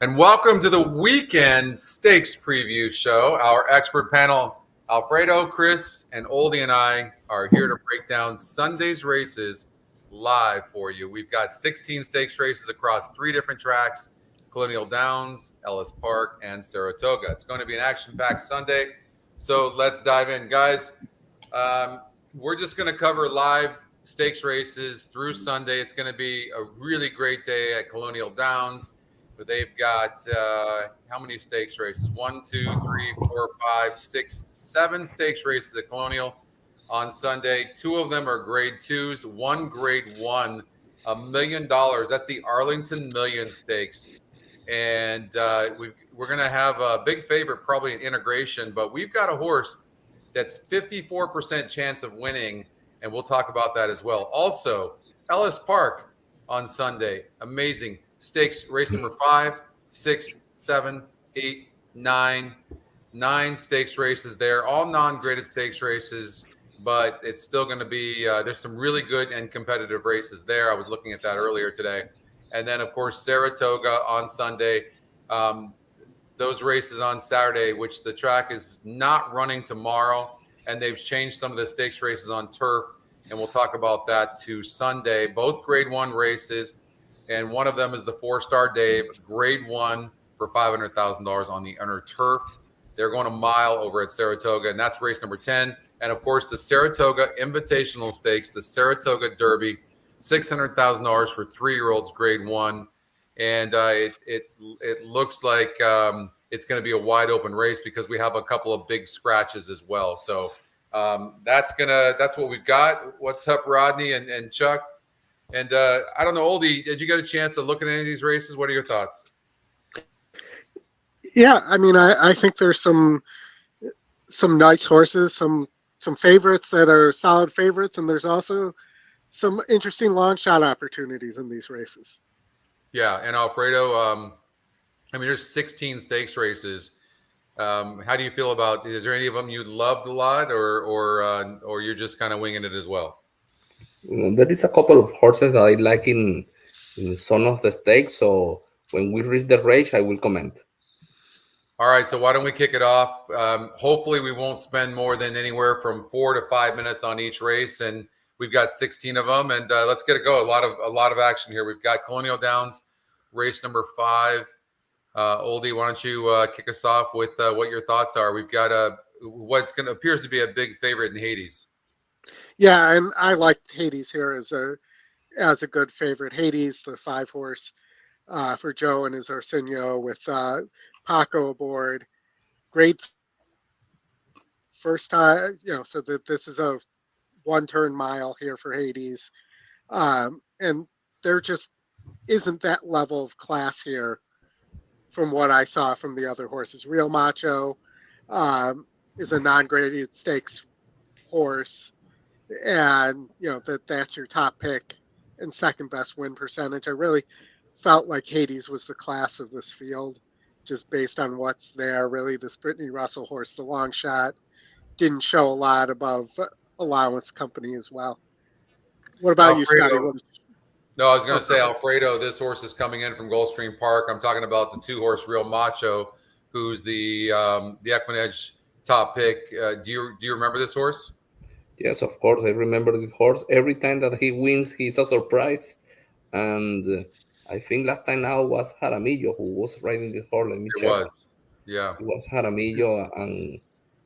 And welcome to the weekend stakes preview show. Our expert panel, Alfredo, Chris, and Oldy and I are here to break down Sunday's races live for you. We've got 16 stakes races across 3 different tracks, Colonial Downs, Ellis Park, and Saratoga. It's going to be an action-packed Sunday, so let's dive in. Guys, we're just going to cover live stakes races through Sunday. It's going to be a really great day at Colonial Downs. But they've got how many stakes races? 1, 2, 3, 4, 5, 6, 7 stakes races at Colonial on Sunday. 2 of them are grade 2s, 1 grade 1, $1 million. That's the Arlington Million Stakes. And we're going to have a big favorite, probably an integration, but we've got a horse that's 54% chance of winning, and we'll talk about that as well. Also, Ellis Park on Sunday. Amazing. Stakes race number 5, 6, 7, 8, 9. 9 stakes races there, all non-graded stakes races, but it's still going to be, there's some really good and competitive races there. I was looking at that earlier today. And then, of course, Saratoga on Sunday. Those races on Saturday, which the track is not running tomorrow, and they've changed some of the stakes races on turf, and we'll talk about that to Sunday. Both grade 1 races. And one of them is the 4-star Dave, grade 1 for $500,000 on the under turf. They're going a mile over at Saratoga, and that's race number 10. And, of course, the Saratoga Invitational Stakes, the Saratoga Derby, $600,000 for 3-year-olds, grade 1. And it looks like it's going to be a wide-open race because we have a couple of big scratches as well. So that's what we've got. What's up, Rodney and Chuck? And I don't know, Oldy, did you get a chance to look at any of these races? What are your thoughts? Yeah, I mean, I think there's some nice horses, some favorites that are solid favorites, and there's also some interesting long shot opportunities in these races. Yeah, and Alfredo, I mean, there's 16 stakes races. How do you feel about? Is there any of them you loved a lot, or you're just kind of winging it as well? There is a couple of horses that I like in some of the stakes. So when we reach the race, I will comment. All right. So why don't we kick it off? Hopefully, we won't spend more than anywhere from 4 to 5 minutes on each race, and we've got 16 of them. And let's get it going. A lot of action here. We've got Colonial Downs, race number 5. Oldy, why don't you kick us off with what your thoughts are? We've got appears to be a big favorite in Hades. Yeah, and I liked Hades here as a good favorite. Hades, the 5-horse for Joe and his Arsenio with Paco aboard. Great first time, so that this is a 1-turn mile here for Hades. And there just isn't that level of class here from what I saw from the other horses. Real Macho is a non-graded stakes horse. And that's your top pick and second best win percentage. I really felt like Hades was the class of this field, just based on what's there. Really, this Brittany Russell horse, the long shot, didn't show a lot above allowance company as well. What about you, Scotty? No, I was going to say, Alfredo, this horse is coming in from Gulfstream Park. I'm talking about the 2-horse Real Macho, who's the EquinEdge top pick. Do you remember this horse? Yes, of course. I remember the horse. Every time that he wins, he's a surprise. And I think last time now was Jaramillo who was riding the horse. Let me check. It was. Yeah. It was Jaramillo. And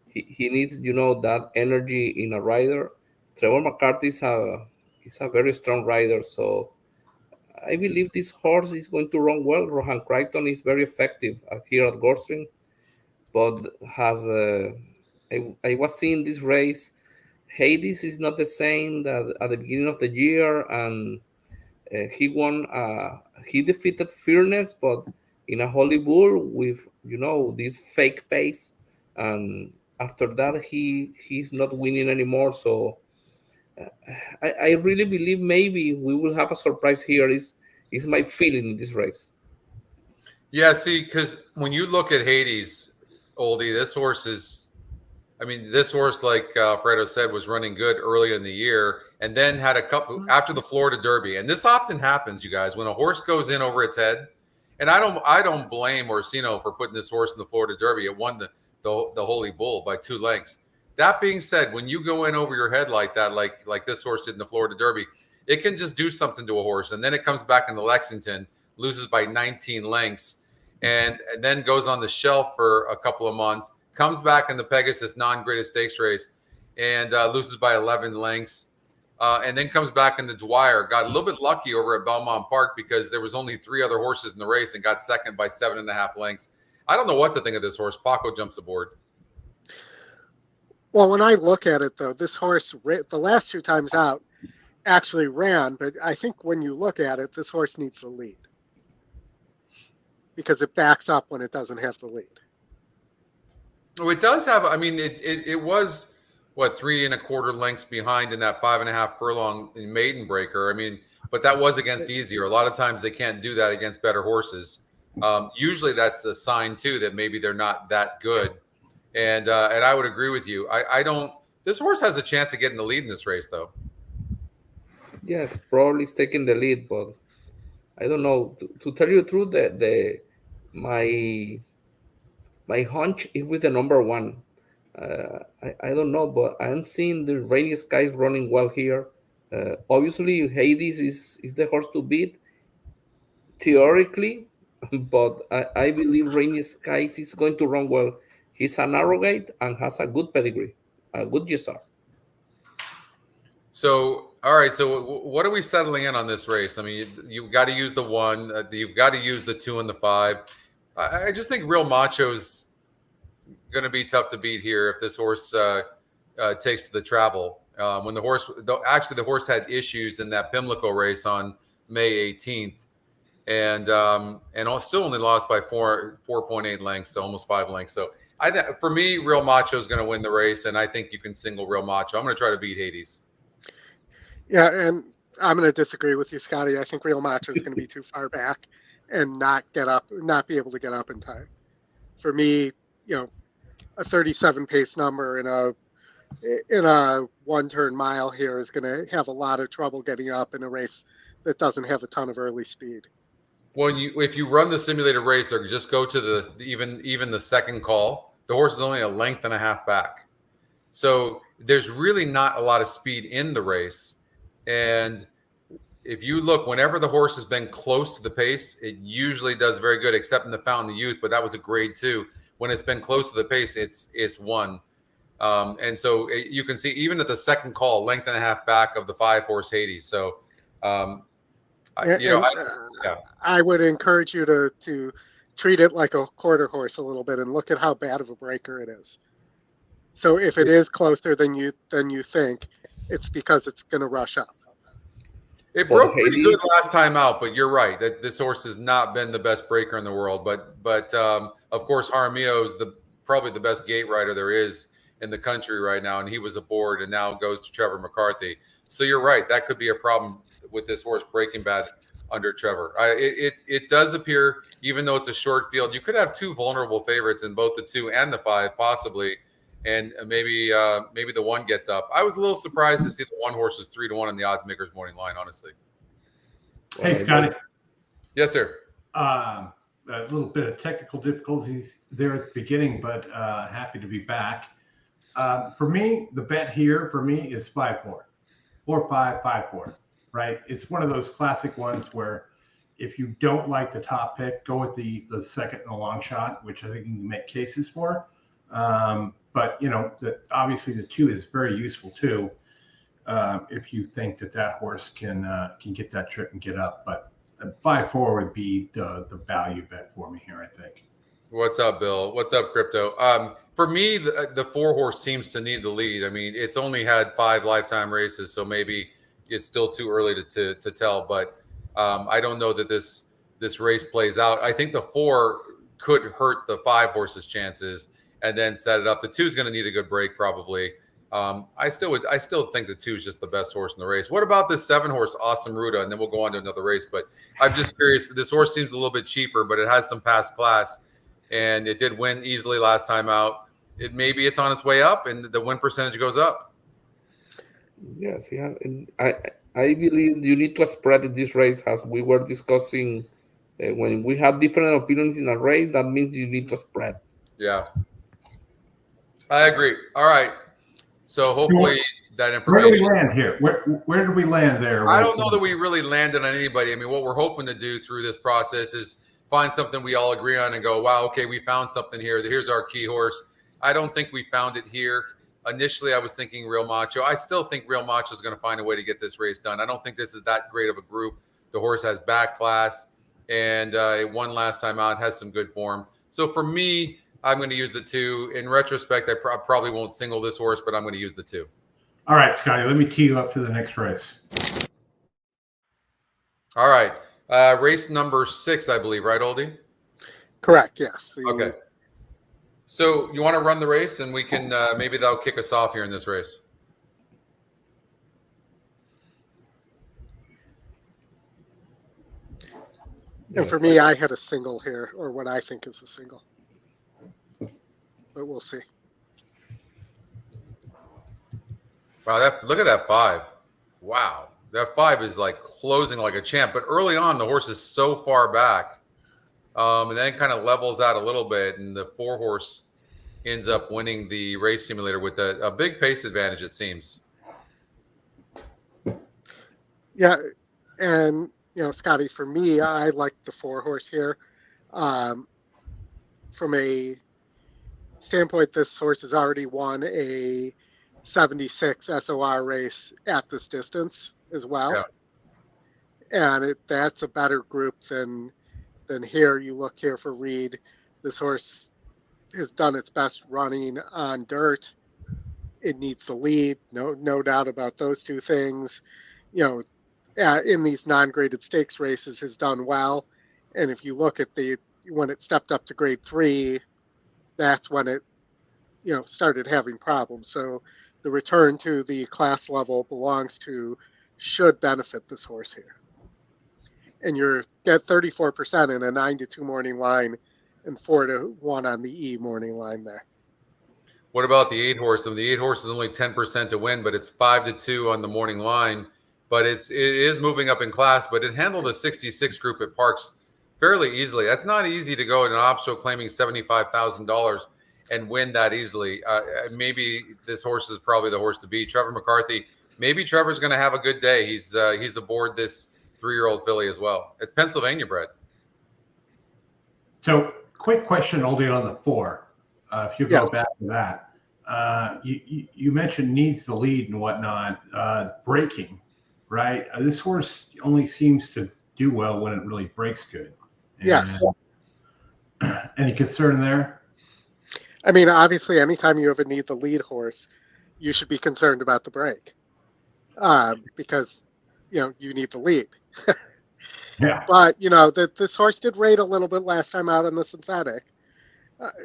he needs, that energy in a rider. Trevor McCarthy is a very strong rider. So I believe this horse is going to run well. Rohan Crichton is very effective here at Gulfstream. But I was seeing this race. Hades is not the same that at the beginning of the year, and he won. He defeated Fearness, but in a Holy Bull with this fake pace, and after that he's not winning anymore. So I really believe maybe we will have a surprise here. Is my feeling in this race? Yeah, see, because when you look at Hades, Oldie, this horse is. I mean, this horse, like Alfredo said, was running good early in the year and then had a couple after the Florida Derby. And this often happens, you guys, when a horse goes in over its head And I don't blame Orsino for putting this horse in the Florida Derby. It won the Holy Bull by 2 lengths. That being said, when you go in over your head like that, like this horse did in the Florida Derby, it can just do something to a horse, and then it comes back into Lexington, loses by 19 lengths, and then goes on the shelf for a couple of months, comes back in the Pegasus non-graded stakes race, and loses by 11 lengths. And then comes back into Dwyer. Got a little bit lucky over at Belmont Park because there was only 3 other horses in the race and got second by 7.5 lengths. I don't know what to think of this horse. Paco jumps aboard. Well, when I look at it, though, this horse, the last 2 times out, actually ran. But I think when you look at it, this horse needs the lead because it backs up when it doesn't have the lead. Oh, it does have. I mean, it was, what, 3 1/4 lengths behind in that 5.5 furlong in maiden breaker. I mean, but that was against easier. A lot of times they can't do that against better horses. Usually that's a sign too that maybe they're not that good. And I would agree with you. I don't. This horse has a chance of getting the lead in this race, though. Yes, probably it's taking the lead, but I don't know. To tell you the truth, my hunch is with the number 1. I don't know, but I'm seeing the Rainy Skies running well here. Obviously, Hades is the horse to beat theoretically, but I believe Rainy Skies is going to run well. He's an arrogate and has a good pedigree, a good GSR. So, all right. So, what are we settling in on this race? I mean, you've got to use the 1. You've got to use the 2 and the 5. I just think Real Macho's going to be tough to beat here if this horse takes to the travel. When the horse had issues in that Pimlico race on May 18th, and still only lost by 4.8 lengths, so almost 5 lengths. So for me, Real Macho is going to win the race, and I think you can single Real Macho. I'm going to try to beat Hades. Yeah, and I'm going to disagree with you, Scotty. I think Real Macho is going to be too far back and not be able to get up in time. For me, a 37 pace number in a 1-turn mile here is going to have a lot of trouble getting up in a race that doesn't have a ton of early speed. Well, if you run the simulated race or just go to the even the second call, the horse is only 1.5 lengths back. So there's really not a lot of speed in the race. And if you look, whenever the horse has been close to the pace, it usually does very good, except in the Fountain of Youth, but that was a grade 2. When it's been close to the pace, it's 1. And so you can see even at the second call, 1.5 lengths back of the 5-horse Hades. So, I would encourage you to treat it like a quarter horse a little bit and look at how bad of a breaker it is. So if it is closer than you think, it's because it's going to rush up. It broke pretty good last time out, but you're right that this horse has not been the best breaker in the world. But of course, Jaramillo is probably the best gate rider there is in the country right now, and he was aboard and now goes to Trevor McCarthy. So you're right, that could be a problem with this horse breaking bad under Trevor. It does appear, even though it's a short field, you could have 2 vulnerable favorites in both the 2 and the 5 possibly, and maybe the 1 gets up. I was a little surprised to see the 1 horse was 3-1 on the odds makers morning line, honestly. Hey, Scotty. Yes, sir. A little bit of technical difficulties there at the beginning, but happy to be back. For me, the bet here for me is 5-4, 4-5, 5-4. Right? It's one of those classic ones where if you don't like the top pick, go with the second and the long shot, which I think you can make cases for. But obviously the 2 is very useful too, if you think that horse can get that trip and get up. But 5-4 would be the value bet for me here, I think. What's up, Bill? What's up, Crypto? For me, the 4-horse seems to need the lead. I mean, it's only had 5 lifetime races, so maybe it's still too early to tell, but I don't know that this race plays out. I think the 4 could hurt the 5 horse's chances and then set it up. The 2 is going to need a good break probably. I still think the 2 is just the best horse in the race. What about this 7-horse Awesome Ruta? And then we'll go on to another race. But I'm just curious. This horse seems a little bit cheaper, but it has some past class, and it did win easily last time out. Maybe it's on its way up, and the win percentage goes up. Yes, yeah. I believe you need to spread this race as we were discussing When we have different opinions in a race, that means you need to spread. Yeah, I agree. All right. So hopefully that Where do we information. land here? Where did we land there? I don't know that we really landed on anybody. I mean, what we're hoping to do through this process is find something we all agree on and go, wow, okay, we found something here. Here's our key horse. I don't think we found it here. Initially, I was thinking Real Macho. I still think Real Macho is going to find a way to get this race done. I don't think this is that great of a group. The horse has back class and it won last time out, has some good form. So for me, I'm going to use the 2. In retrospect, I probably won't single this horse, but I'm going to use the 2. All right, Scotty, let me tee you up to the next race. All right. Race number 6, I believe, right, Oldy? Correct. Yes. Okay. So you want to run the race, and we can maybe that'll kick us off here in this race. And for me, I had a single here, or what I think is a single. But we'll see. Wow, look at that 5. Wow. That 5 is like closing like a champ. But early on, the horse is so far back. And then kind of levels out a little bit. And the 4 horse ends up winning the race simulator with a big pace advantage, it seems. Yeah. And, Scotty, for me, I like the 4 horse here. From a standpoint, this horse has already won a 76 SOR race at this distance as well. Yeah. And that's a better group than here. You look here for Reed. This horse has done its best running on dirt. It needs the lead. No doubt about those two things. In these non-graded stakes races has done well. And if you look at when it stepped up to grade 3, that's when it, started having problems. So the return to the class level should benefit this horse here. And you're at 34% in a 9-2 morning line and 4-1 on the E morning line there. What about the 8 horse? The 8 horse is only 10% to win, but it's 5-2 on the morning line. But it is moving up in class, but it handled a 66 group at Parks fairly easily. That's not easy to go in an op show claiming $75,000 and win that easily. Maybe this horse is probably the horse to beat. Trevor McCarthy, maybe Trevor's going to have a good day. He's aboard this 3-year-old filly as well. It's Pennsylvania bred. So quick question, Oldy, on the 4. If you go back to that, you mentioned needs the lead and whatnot, breaking, right? This horse only seems to do well when it really breaks good. Yes. Any concern there? I mean, obviously, anytime you have a need the lead horse, you should be concerned about the break, because you need the lead. Yeah. But this horse did rate a little bit last time out on the synthetic,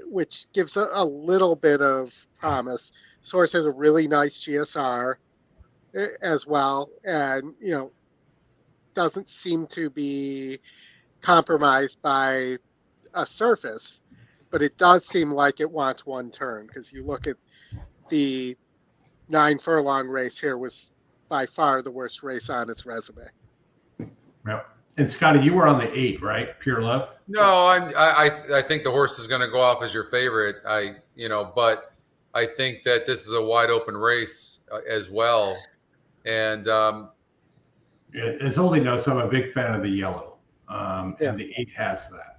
which gives a little bit of promise. This horse has a really nice GSR as well, and doesn't seem to be compromised by a surface, but it does seem like it wants one turn, because you look at the 9 furlong race here was by far the worst race on its resume. Yeah. And Scotty, you were on the 8, right? Pure Love. No, I think the horse is going to go off as your favorite. But I think that this is a wide open race as well. And as Oldy knows, I'm a big fan of the yellow, and the 8 has that.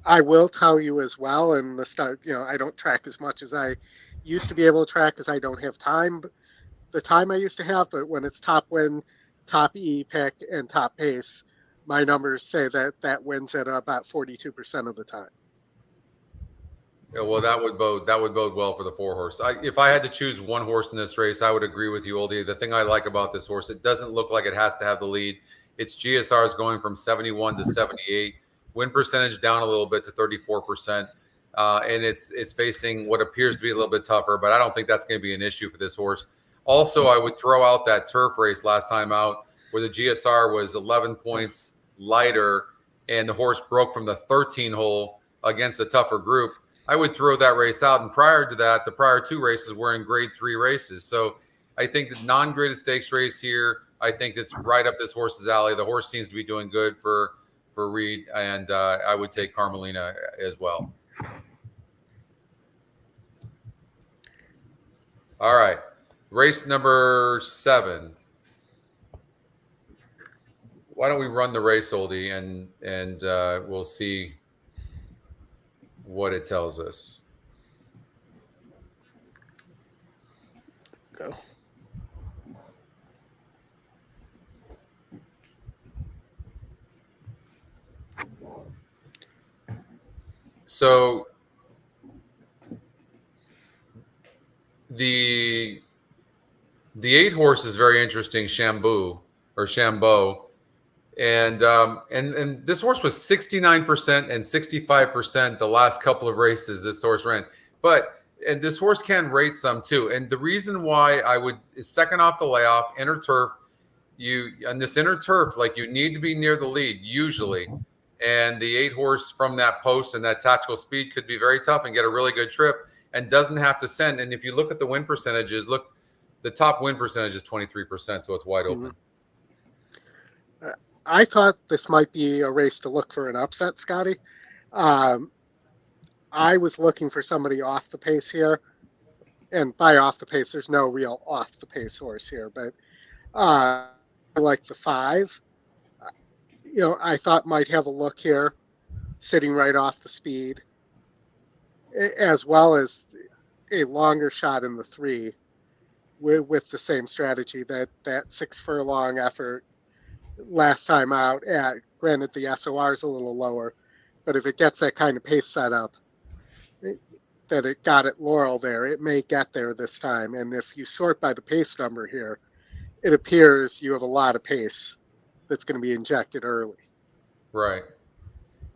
I will tell you as well, and I don't track as much as I used to be able to track, because I don't have the time I used to have. But when it's top win, top E pick, and top pace, my numbers say that wins at about 42% of the time. Yeah, well, that would bode well for the 4 horse. If I had to choose one horse in this race, I would agree with you, Oldy. The thing I like about this horse, it doesn't look like it has to have the lead. Its GSR is going from 71 to 78. Win percentage down a little bit to 34%. And it's facing what appears to be a little bit tougher, but I don't think that's going to be an issue for this horse. Also, I would throw out that turf race last time out where the GSR was 11 points lighter and the horse broke from the 13 hole against a tougher group. I would throw that race out. And prior to that, the prior 2 races were in grade 3 races. So I think the non-graded stakes race here, I think it's right up this horse's alley. The horse seems to be doing good for for Reed, and I would take Carmelina as well. All right, race number 7. Why don't we run the race, Oldy, and we'll see what it tells us. Go. So the 8 horse is very interesting, Shambo. And this horse was 69% and 65% the last couple of races this horse ran. And this horse can rate some too. And the reason why I would is second off the layoff, inner turf. On this inner turf, like, you need to be near the lead usually. And the 8 horse from that post and that tactical speed could be very tough and get a really good trip and doesn't have to send. And if you look at the win percentages, look, the top win percentage is 23%, so it's wide open. I thought this might be a race to look for an upset, Scotty. I was looking for somebody off the pace here. And by off the pace, there's no real off the pace horse here. But I like the 5. I thought might have a look here, sitting right off the speed, as well as a longer shot in the 3 with the same strategy, that 6 furlong effort last time out. Granted, the SOR is a little lower, but if it gets that kind of pace setup that it got at Laurel there, it may get there this time. And if you sort by the pace number here, it appears you have a lot of pace that's going to be injected early. Right.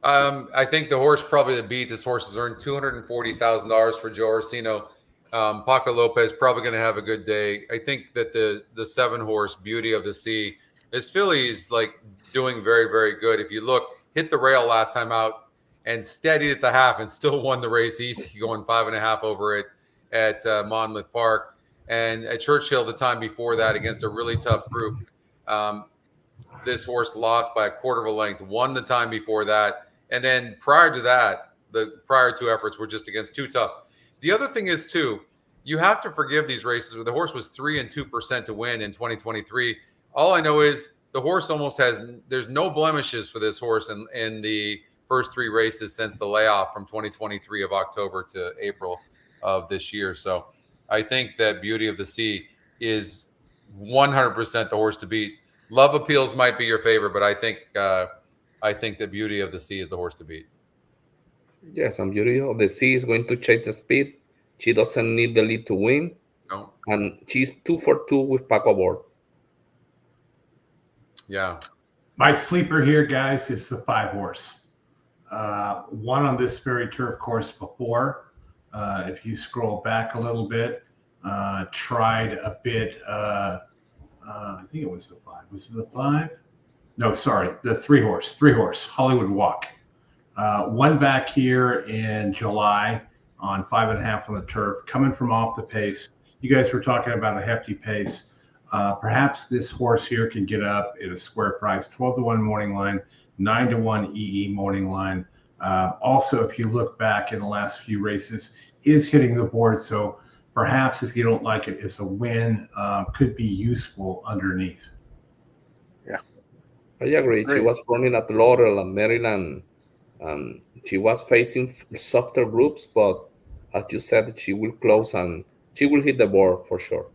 I think the horse probably to beat. This horse has earned $240,000 for Joe Orsino. Paco Lopez probably going to have a good day. I think that the 7 horse Beauty of the Sea, this filly is like doing very, very good. If you look, hit the rail last time out and steadied at the half and still won the race easy, going 5.5 over it at Monmouth Park. And at Churchill the time before that against a really tough group. This horse lost by a quarter of a length, won the time before that. And then prior to that, the prior 2 efforts were just against 2 tough. The other thing is, too, you have to forgive these races where the horse was 3 and 2% to win in 2023. All I know is the horse almost there's no blemishes for this horse in the first 3 races since the layoff from 2023 of October to April of this year. So I think that Beauty of the Sea is 100% the horse to beat. Love Appeals might be your favorite, but I think that Beauty of the Sea is the horse to beat. Yes, and Beauty of the Sea is going to chase the speed. She doesn't need the lead to win. No. And she's 2 for 2 with Paco board. Yeah. My sleeper here, guys, is the 5 horse. Won on this very turf course before. If you scroll back a little bit, tried a bit. I think it was the 5. Was it the 5? No, sorry, the 3 horse. 3 horse, Hollywood Walk. One back here in July on 5.5 on the turf, coming from off the pace. You guys were talking about a hefty pace. Perhaps this horse here can get up at a square price, 12-1 morning line, 9-1 EE morning line. Also, if you look back in the last few races, is hitting the board. So perhaps if you don't like it, it's a win, could be useful underneath. Yeah, I agree. She was running at Laurel and Maryland. She was facing softer groups, but as you said, she will close and she will hit the board for sure.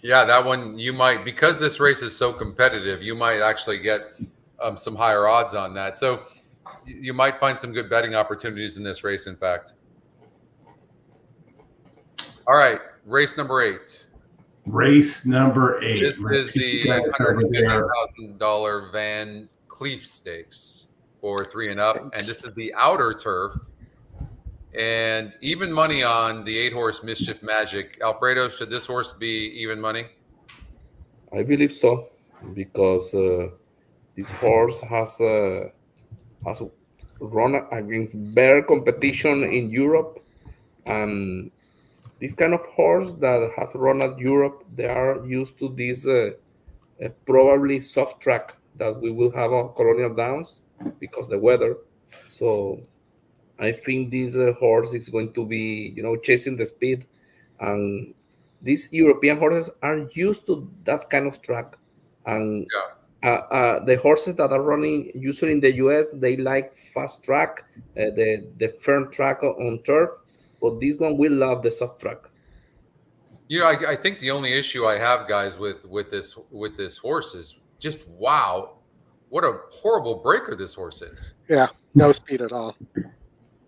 Yeah, that one you might, because this race is so competitive, you might actually get some higher odds on that. So you might find some good betting opportunities in this race, in fact. All right, race number 8. Race number 8. This is the $150,000 Van Cleef Stakes for 3 and up, and this is the outer turf. And even money on the 8 horse Mischief Magic. Alfredo, should this horse be even money? I believe so, because this horse has run against better competition in Europe, and this kind of horse that have run at Europe, they are used to this probably soft track that we will have on Colonial Downs because the weather. So I think this horse is going to be, chasing the speed, and these European horses are used to that kind of track. And the horses that are running usually in the US, they like fast track, the firm track on turf, but this one will love the soft track. I think the only issue I have, guys, with this horse is just wow, what a horrible breaker this horse is. Yeah, no speed at all.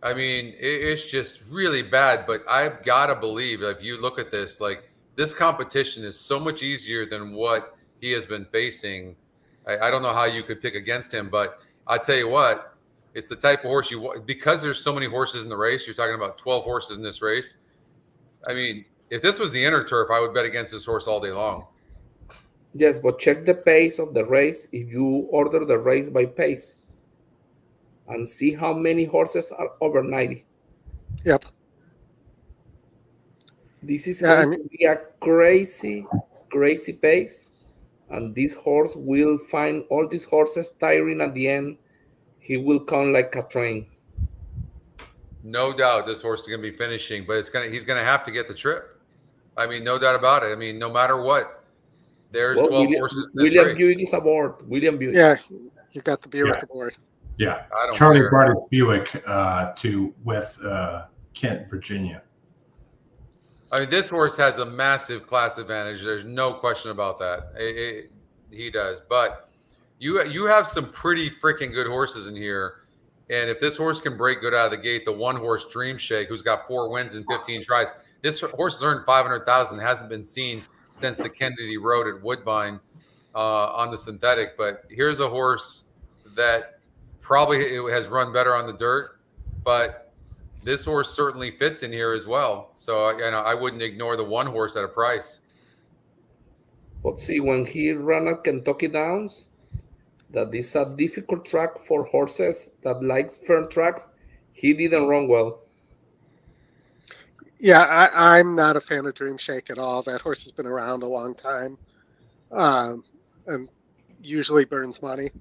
I mean, it's just really bad. But I've got to believe if you look at this, like this competition is so much easier than what he has been facing. I don't know how you could pick against him, but I tell you what, it's the type of horse because there's so many horses in the race. You're talking about 12 horses in this race. I mean, if this was the inner turf, I would bet against this horse all day long. Yes, but check the pace of the race if you order the race by pace and see how many horses are over 90. Yep. This is going to be a crazy, crazy pace. And this horse will find all these horses tiring at the end. He will come like a train. No doubt this horse is going to be finishing, but he's going to have to get the trip. I mean, no doubt about it. I mean, no matter what, there's 12 horses in this William race. Buick is aboard. William Buick. Yeah, you got the Buick aboard. Yeah, I don't Charlie care. brought his Buick to West Kent, Virginia. I mean, this horse has a massive class advantage. There's no question about that. He does. But you have some pretty freaking good horses in here. And if this horse can break good out of the gate, the one horse Dream Shake, who's got 4 wins and 15 tries, this horse has earned $500,000. Hasn't been seen since the Kennedy Road at Woodbine on the synthetic. But here's a horse that probably has run better on the dirt, but this horse certainly fits in here as well. So I wouldn't ignore the one horse at a price. But see, when he ran at Kentucky Downs, that is a difficult track for horses that likes firm tracks, he didn't run well. Yeah, I'm not a fan of Dream Shake at all. That horse has been around a long time, and usually burns money.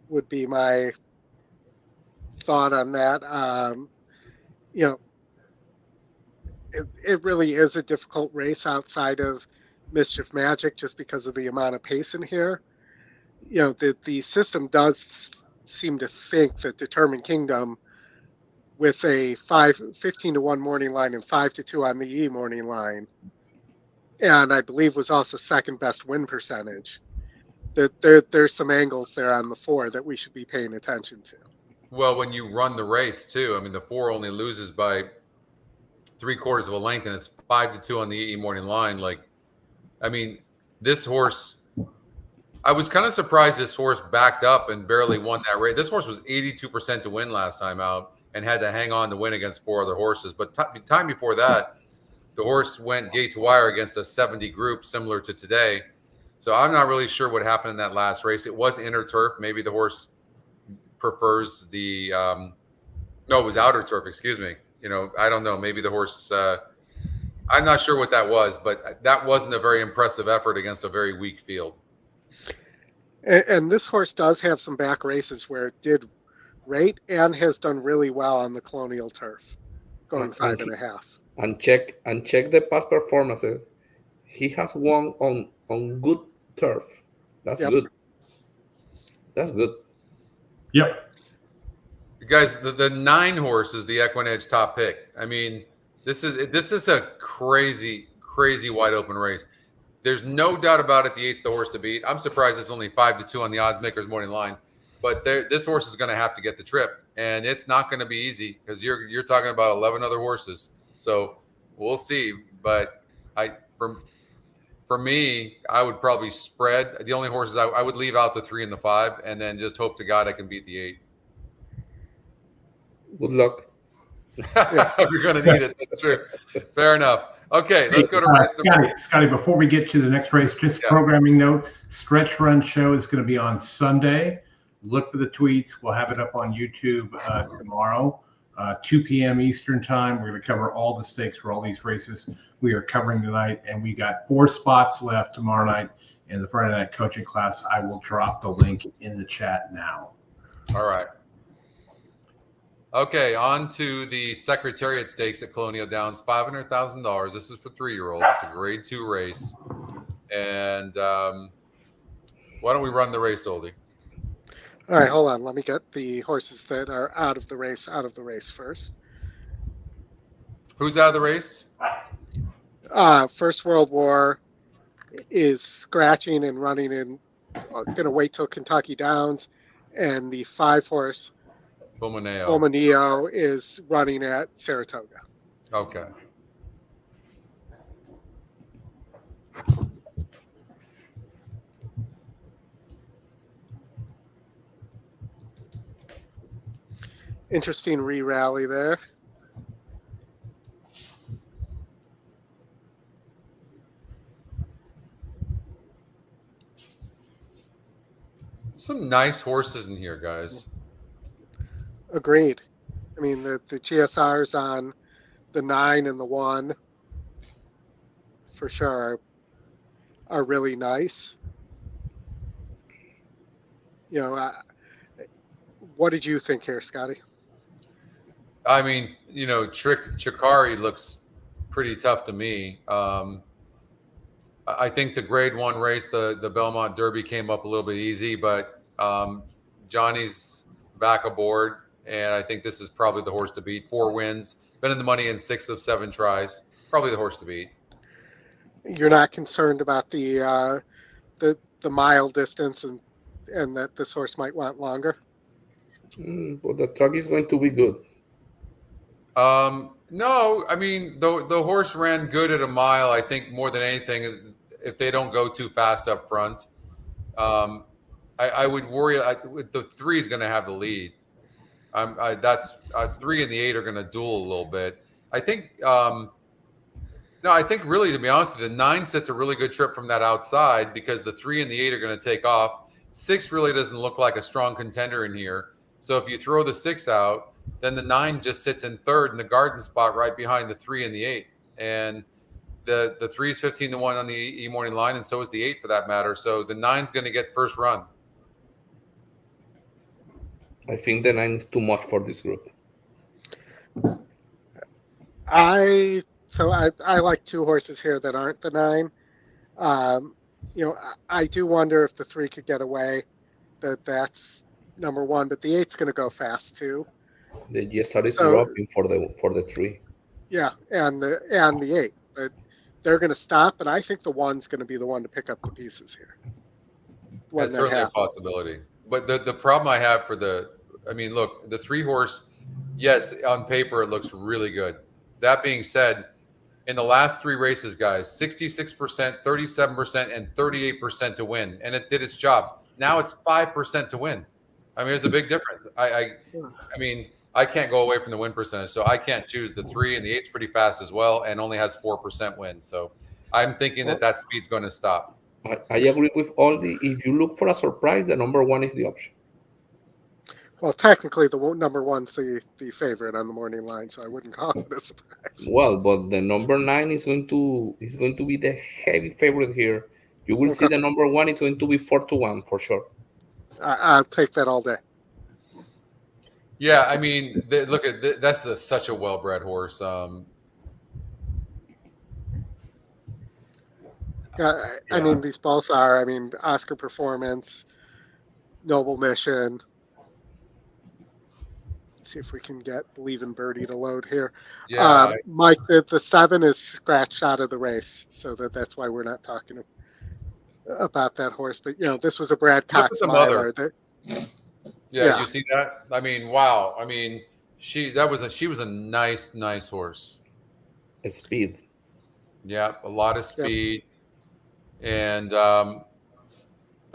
Would be my thought on that. It really is a difficult race outside of Mischief Magic just because of the amount of pace in here. The system does seem to think that Determined Kingdom, with a 15-1 morning line and 5-2 on the E morning line, and I believe was also second best win percentage, that there's some angles there on the 4 that we should be paying attention to. Well, when you run the race too, I mean, the 4 only loses by 3/4 of a length, and it's 5-2 on the E morning line. Like, I mean, this horse, I was kind of surprised this horse backed up and barely won that race. This horse was 82% to win last time out and had to hang on to win against 4 other horses. But time before that, the horse went gate to wire against a 70 group similar to today. So I'm not really sure what happened in that last race. It was inner turf. Maybe the horse prefers the no, it was outer turf, excuse me. I don't know. Maybe the horse I'm not sure what that was, but that wasn't a very impressive effort against a very weak field. And this horse does have some back races where it did rate and has done really well on the Colonial turf, going 5.5. And check the past performances. He has won on good turf. That's good. That's good. Yep. Guys, the 9 horse is the EquinEdge top pick. I mean, this is a crazy wide open race. There's no doubt about it. The 8's the horse to beat. I'm surprised it's only 5-2 on the odds makers morning line, but this horse is going to have to get the trip, and it's not going to be easy because you're talking about 11 other horses. So we'll see. But for me, I would probably spread the only horses. I would leave out the 3 and the 5, and then just hope to God I can beat the 8. Good luck. You're going to need it. That's true. Fair enough. Okay, let's go to race number. Scotty, before we get to the next race, just a programming note. Stretch Run Show is going to be on Sunday. Look for the tweets. We'll have it up on YouTube tomorrow, 2 p.m. Eastern time. We're going to cover all the stakes for all these races we are covering tonight, and we got 4 spots left tomorrow night in the Friday night coaching class. I will drop the link in the chat now. All right. Okay, on to the Secretariat Stakes at Colonial Downs, $500,000. This is for 3-year-olds. It's a Grade 2 race. And why don't we run the race, Oldy? All right, hold on. Let me get the horses that are out of the race first. Who's out of the race? First World War is scratching and running in. Going to wait till Kentucky Downs, and the 5-horse Fulmineo is running at Saratoga. Okay. Interesting re-rally there. Some nice horses in here, guys. Agreed. I mean, the GSRs on the 9 and the 1 for sure are really nice. You know, what did you think here, Scotty? I mean, you know, Chikari looks pretty tough to me. I think the Grade 1 race, the Belmont Derby, came up a little bit easy, but Johnny's back aboard, and I think this is probably the horse to beat. 4 wins, been in the money in 6 of 7 tries. Probably the horse to beat. You're not concerned about the mile distance and that this horse might want longer? But the track is going to be good. No, I mean, the horse ran good at a mile. I think more than anything, if they don't go too fast up front, I would worry. The 3 is going to have the lead. That's 3 and the 8 are going to duel a little bit. I think. No, I think really, to be honest, the 9 sets a really good trip from that outside because the 3 and the 8 are going to take off. 6 really doesn't look like a strong contender in here. So if you throw the 6 out, then the 9 just sits in third in the garden spot right behind the 3 and the 8. And the 3 is 15-1 on the E-morning line, and so is the 8 for that matter. So the 9's going to get first run. I think the 9 is too much for this group. I like 2 horses here that aren't the 9. You know, I do wonder if the 3 could get away. That's number 1, but the 8's going to go fast too. The GSR is dropping for the 3. Yeah, and the 8, but they're going to stop, and I think the 1's going to be the one to pick up the pieces here. That's certainly a possibility. But the problem I have look, the 3 horse, yes, on paper it looks really good. That being said, in the last 3 races, guys, 66%, 37%, and 38% to win, and it did its job. Now it's 5% to win. I mean, there's a big difference. I mean, I can't go away from the win percentage, so I can't choose. The 3 and the 8's pretty fast as well, and only has 4% win. So I'm thinking that speed's going to stop. I agree with Oldy. If you look for a surprise, the number 1 is the option. Well, technically, the number 1's the favorite on the morning line, so I wouldn't call it a surprise. Well, but the number 9 is going to be the heavy favorite here. You will see the number 1 is going to be 4-1 for sure. I'll take that all day. Yeah, I mean, look at that's such a well-bred horse. I mean, these both are. I mean, Oscar Performance, Noble Mission. Let's see if we can get Believe in Birdie to load here. Yeah, Mike, the 7 is scratched out of the race, so that's why we're not talking about that horse. But you know, this was a Brad Cox miler. Yeah, you see that? I mean, wow. I mean, she was a nice horse. Speed. Yeah, a lot of speed. Yep. And I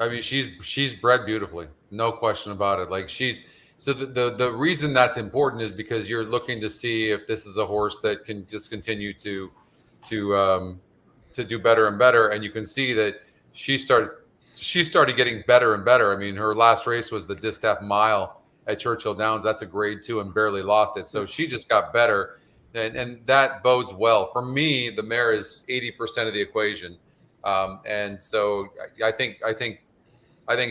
mean, she's bred beautifully. No question about it. Like the reason that's important is because you're looking to see if this is a horse that can just continue to do better and better, and you can see that she started getting better and better. I mean, her last race was the Distaff Mile at Churchill Downs. That's a Grade 2 and barely lost it. So she just got better, and that bodes well. For me, the mare is 80% of the equation. And so I think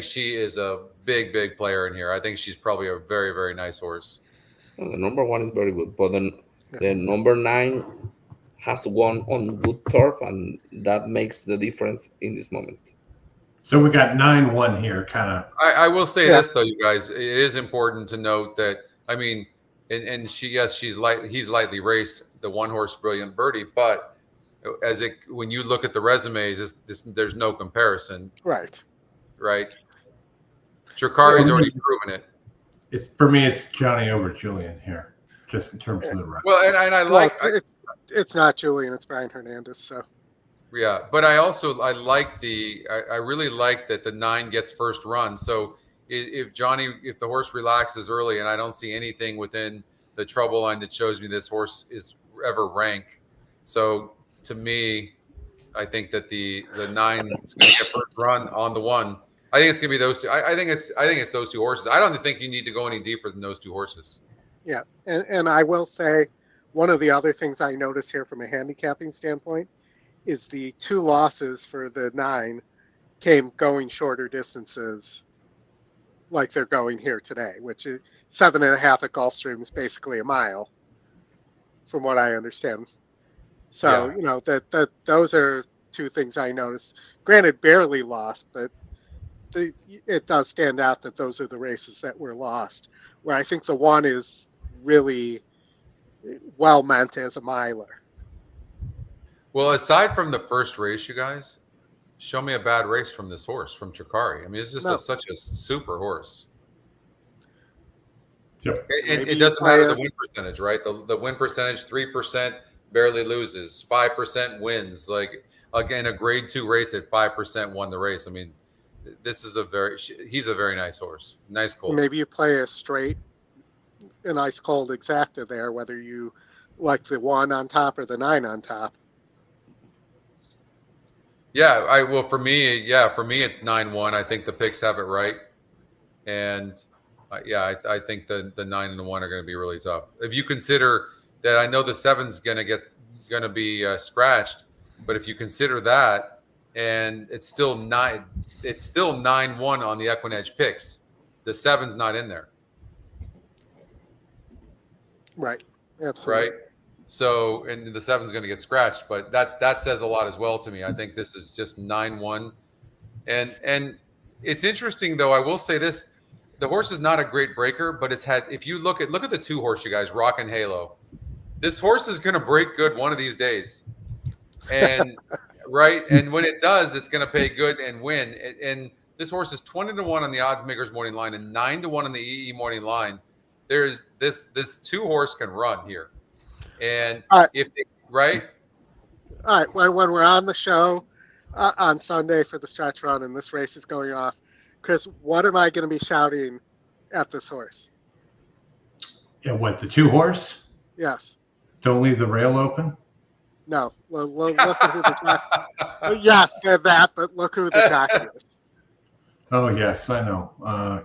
she is a big player in here. I think she's probably a very, very nice horse. Well, the number 1 is very good, but then Yeah. the number 9 has won on good turf, and that makes the difference in this moment. So we got 9-1 here, kind of. I will say Yeah. this though, you guys, it is important to note that and he's lightly raced, the one horse Brilliant Birdie, but when you look at the resumes, there's no comparison, Right. right? Chikari's already proven it. For me, it's Johnny over Julian here, just in terms of the run. Well, and I like it's not Julian, it's Brian Hernandez. So yeah, but I really like that the 9 gets first run. So if the horse relaxes early, and I don't see anything within the trouble line that shows me this horse is ever rank. So to me, I think that the 9 is going to get first run on the 1. I think it's going to be those two. I think it's those two horses. I don't think you need to go any deeper than those two horses. Yeah, and I will say one of the other things I notice here from a handicapping standpoint is the 2 losses for the 9 came going shorter distances like they're going here today, which is 7.5 at Gulfstream is basically a mile from what I understand. So, Yeah. that those are 2 things I noticed. Granted, barely lost, but it does stand out that those are the races that were lost, where I think the 1 is really well meant as a miler. Well, aside from the first race, you guys, show me a bad race from this horse, from Chikari. I mean, it's just such a super horse. Yep. It doesn't matter the win percentage, right? The win percentage, 3%, barely loses, 5% wins. Like, again, a grade 2 race at 5% won the race. I mean, he's a very nice horse. Nice colt. Maybe you play a straight, an ice cold exacta there, whether you like the 1 on top or the 9 on top. Yeah, for me, it's 9-1. I think the picks have it right, and I think the 9 and the 1 are going to be really tough. If you consider that, I know the 7's going to be scratched, but if you consider that, and it's still 9-1 on the EquinEdge picks, the 7's not in there. Right. Absolutely. Right. So, and the 7's going to get scratched, but that says a lot as well to me. I think this is just 9-1, and it's interesting though. I will say this: the horse is not a great breaker, but if you look at the 2 horse, you guys, Rock and Halo. This horse is going to break good one of these days, and right, and when it does, it's going to pay good and win. And this horse is 20-1 on the odds makers morning line and 9-1 on the EE morning line. There's this 2 horse can run here. And All right. All right. When we're on the show on Sunday for the stretch run and this race is going off, Chris, what am I going to be shouting at this horse? Yeah, what, the 2 horse? Yes. Don't leave the rail open? No. Look at who the jockey. Yes, that, but look who the jockey is. Oh, yes, I know.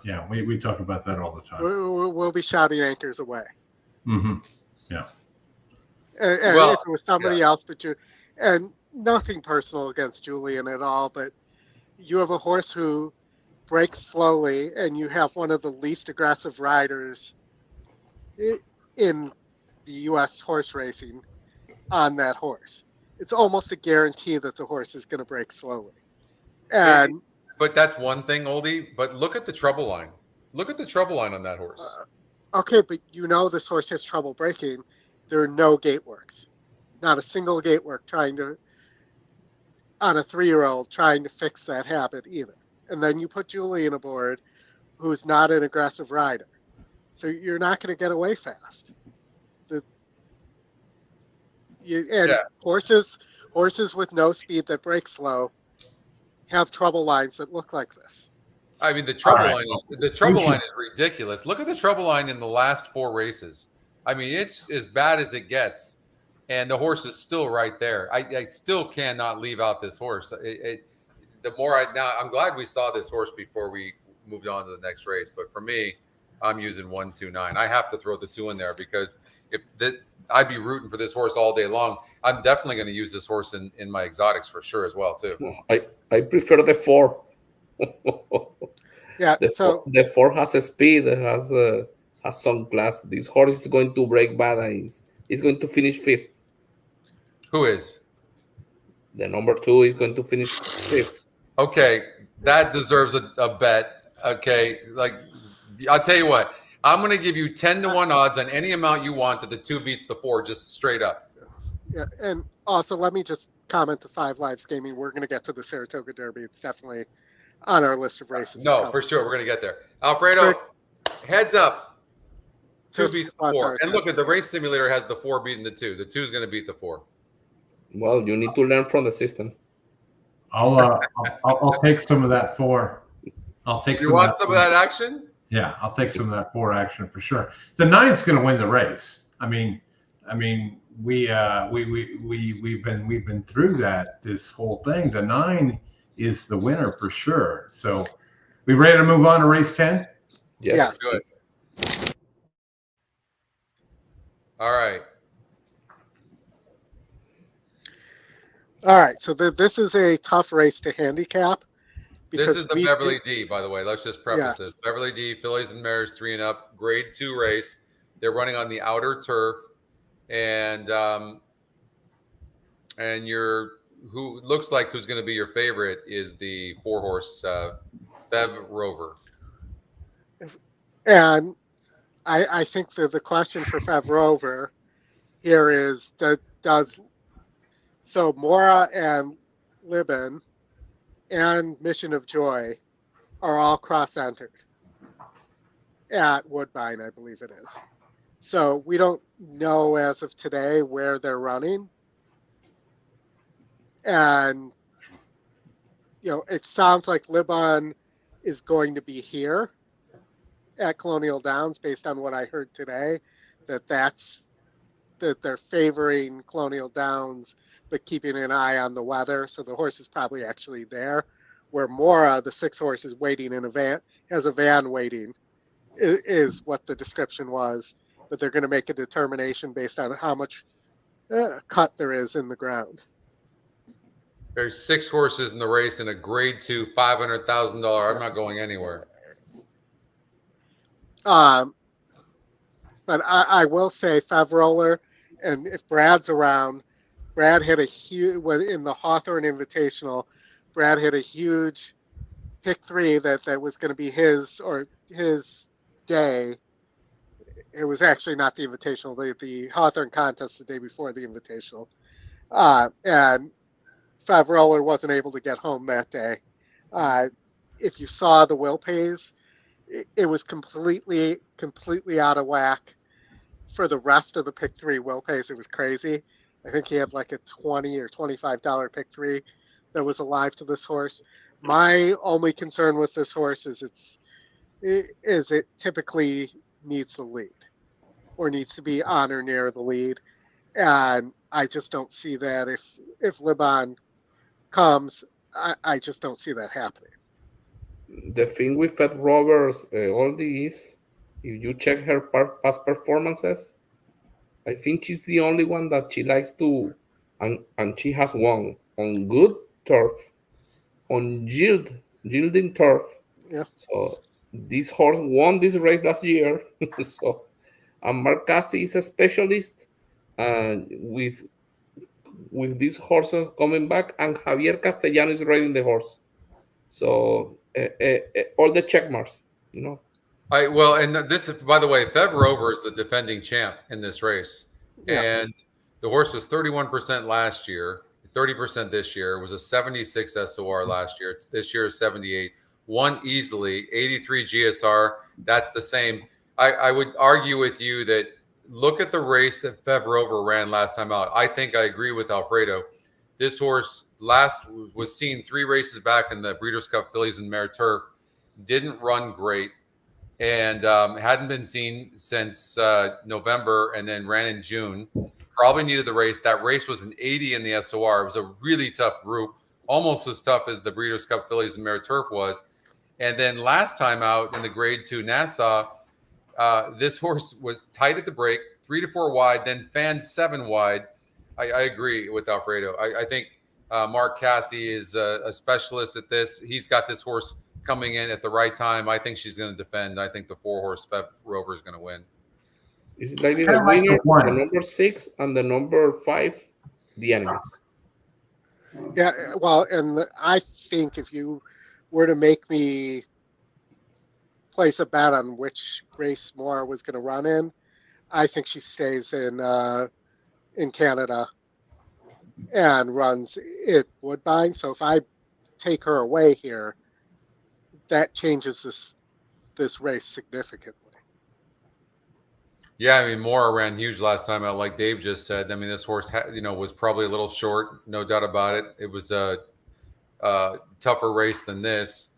Yeah, we talk about that all the time. We'll be shouting anchors away. Mm-hmm. Yeah. And if it was somebody else, but and nothing personal against Julian at all, but you have a horse who breaks slowly, and you have one of the least aggressive riders in the U.S. horse racing on that horse. It's almost a guarantee that the horse is going to break slowly. And but that's one thing, Oldy. But look at the trouble line. Look at the trouble line on that horse. Okay, but this horse has trouble breaking. There are no gate works, not a single gate work on a 3-year-old trying to fix that habit either. And then you put Julian aboard, who's not an aggressive rider. So you're not going to get away fast. Horses with no speed that break slow have trouble lines that look like this. I mean, the trouble line is ridiculous. Look at the trouble line in the last 4 races. I mean, it's as bad as it gets, and the horse is still right there. I still cannot leave out this horse. I'm glad we saw this horse before we moved on to the next race. But for me, I'm using 1, 2, 9. I have to throw the 2 in there because if I'd be rooting for this horse all day long. I'm definitely going to use this horse in my exotics for sure as well too. I prefer the 4. Yeah. The 4 has a speed, has some class. This horse is going to break bad, and he's going to finish 5th. Who is? The number 2 is going to finish 5th. Okay, that deserves a bet. Okay, like I'll tell you what, I'm going to give you 10-1 odds on any amount you want that the 2 beats the 4, just straight up. Yeah, and also let me just comment to 5 Lives Gaming. We're going to get to the Saratoga Derby. It's definitely on our list of races. No, for sure, we're going to get there. Alfredo, heads up. 2 beats the 4, and look at the race simulator has the 4 beating the 2. The 2 is going to beat the 4. Well, you need to learn from the system. I'll take some of that 4. I'll take. You want some of that action? Yeah, I'll take some of that 4 action for sure. The 9's going to win the race. I mean, we've been through that this whole thing. The 9 is the winner for sure. So, we ready to move on to race 10? Yes. Yeah, good. All right. All right. So this is a tough race to handicap. This is the Beverly D, by the way. Let's just preface this. Beverly D, fillies and mares 3 and up, grade 2 race. They're running on the outer turf, and who looks like who's going to be your favorite is the 4-horse Fev Rover. And I think that the question for Fev Rover here is so Mora and Libin and Mission of Joy are all cross-entered at Woodbine, I believe it is. So we don't know as of today where they're running. And, it sounds like Libon is going to be here at Colonial Downs based on what I heard today, that they're favoring Colonial Downs but keeping an eye on the weather. So the horse is probably actually there. Where Mora, the 6 horse, is waiting in a van, has a van waiting, is what the description was. But they're going to make a determination based on how much cut there is in the ground. There's 6 horses in the race and a grade 2, $500,000. I'm not going anywhere. But I will say Fev Roller, and if Brad's around, Brad hit a huge, in the Hawthorne Invitational, Brad hit a huge pick 3 that was going to be his day. It was actually not the Invitational, the Hawthorne contest the day before the Invitational. And Fev Roller wasn't able to get home that day. If you saw the Will Pays, it was completely out of whack for the rest of the pick 3 Will Pays. It was crazy. I think he had like a $20 or $25 pick 3 that was alive to this horse. My only concern with this horse is it typically needs the lead or needs to be on or near the lead. And I just don't see that if Libon comes, I just don't see that happening. The thing with Fed Rovers, Oldy, is if you check her past performances, I think she's the only one that she likes to, and she has won on good turf, on yielding turf. Yeah. So this horse won this race last year. So, and Mark Cassie is a specialist, with these horses coming back, and Javier Castellano is riding the horse. So all the check marks, And this, by the way, Fev Rover is the defending champ in this race. Yeah. And the horse was 31% last year, 30% this year. It was a 76 SOR last year. This year is 78. Won easily, 83 GSR. That's the same. I would argue with you that look at the race that Fev Rover ran last time out. I think I agree with Alfredo. This horse was seen 3 races back in the Breeders' Cup Fillies and Mare Turf. Didn't run great. And hadn't been seen since November, and then ran in June. Probably needed the race. That race was an 80 in the SOR. It was a really tough group, almost as tough as the Breeders' Cup Fillies and Mare Turf was. And then last time out in the Grade 2 Nassau, this horse was tight at the break, 3 to 4 wide, then fans 7 wide. I agree with Alfredo. I think Mark Cassie is a specialist at this. He's got this horse coming in at the right time. I think she's going to defend. I think the 4-horse Fev Rover is going to win. Is it likely I the like the winner, one. the number 6, and the number 5, the enemies? Yeah, well, and I think if you were to make me place a bet on which race Moore was going to run in, I think she stays in Canada and runs at Woodbine. So if I take her away here, that changes this race significantly. Yeah, I mean, Moore ran huge last time out, like Dave just said. I mean, this horse, was probably a little short, no doubt about it. It was a tougher race than this,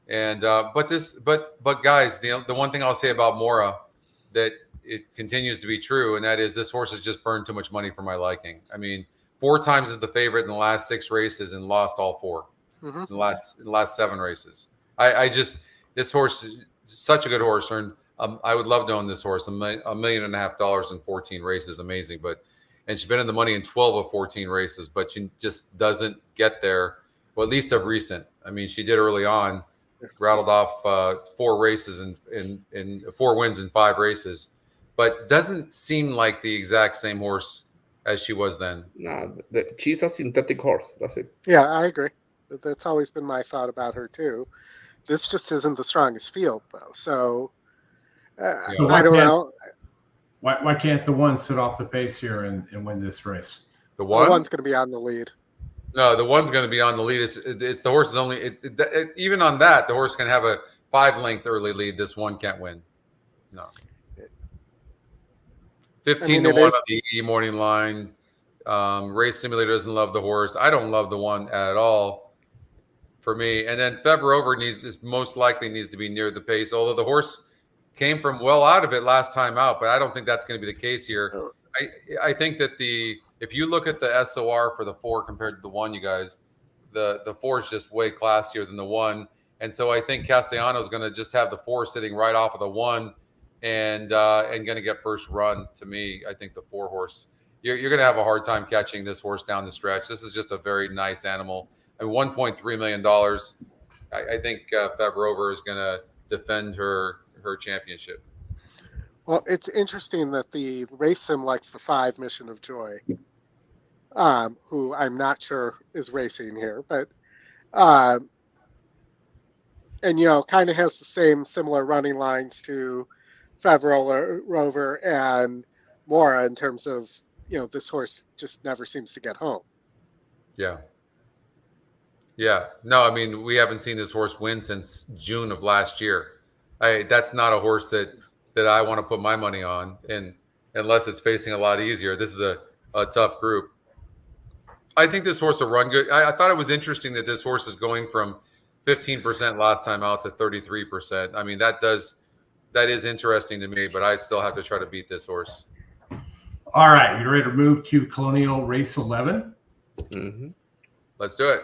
and but guys, the one thing I'll say about Mora that it continues to be true, and that is this horse has just burned too much money for my liking. I mean, 4 times as the favorite in the last 6 races and lost all 4 Mm-hmm. in the last 7 races. This horse is such a good horse, and I would love to own this horse. $1.5 million in 14 races, amazing. And she's been in the money in 12 of 14 races, but she just doesn't get there. Well, at least of recent. I mean, she did early on, rattled off 4 races in 4 wins in 5 races, but doesn't seem like the exact same horse as she was then. No, she's a synthetic horse. That's it. Yeah, I agree. That's always been my thought about her too. This just isn't the strongest field, though. So I don't know. Why can't the one sit off the pace here and win this race? The The one? one's going to be on the lead. No, the one's going to be on the lead. It's the horse is only even on that, the horse can have a 5-length early lead. This one can't win. No. 15 to 1 on the E morning line. Race Simulator doesn't love the horse. I don't love the one at all for me. And then Fev Rover most likely needs to be near the pace, although the horse came from well out of it last time out, but I don't think that's going to be the case here. I think that if you look at the SOR for the 4 compared to the 1, you guys, the 4 is just way classier than the 1. And so I think Castellano's going to just have the 4 sitting right off of the 1 and going to get first run. To me, I think the 4 horse, you're going to have a hard time catching this horse down the stretch. This is just a very nice animal. I mean, $1.3 million. I think Fev Rover is going to defend her championship. Well, it's interesting that the race sim likes the 5 Mission of Joy, who I'm not sure is racing here, but and kind of has the similar running lines to Fev Rover and Mora in terms of this horse just never seems to get home. Yeah. No, I mean, we haven't seen this horse win since June of last year. That's not a horse that I want to put my money on, and unless it's facing a lot easier. This is a tough group. I think this horse will run good. I thought it was interesting that this horse is going from 15% last time out to 33%. I mean, that is interesting to me, but I still have to try to beat this horse. All right, you ready to move to Colonial Race 11? Mm-hmm. Let's do it.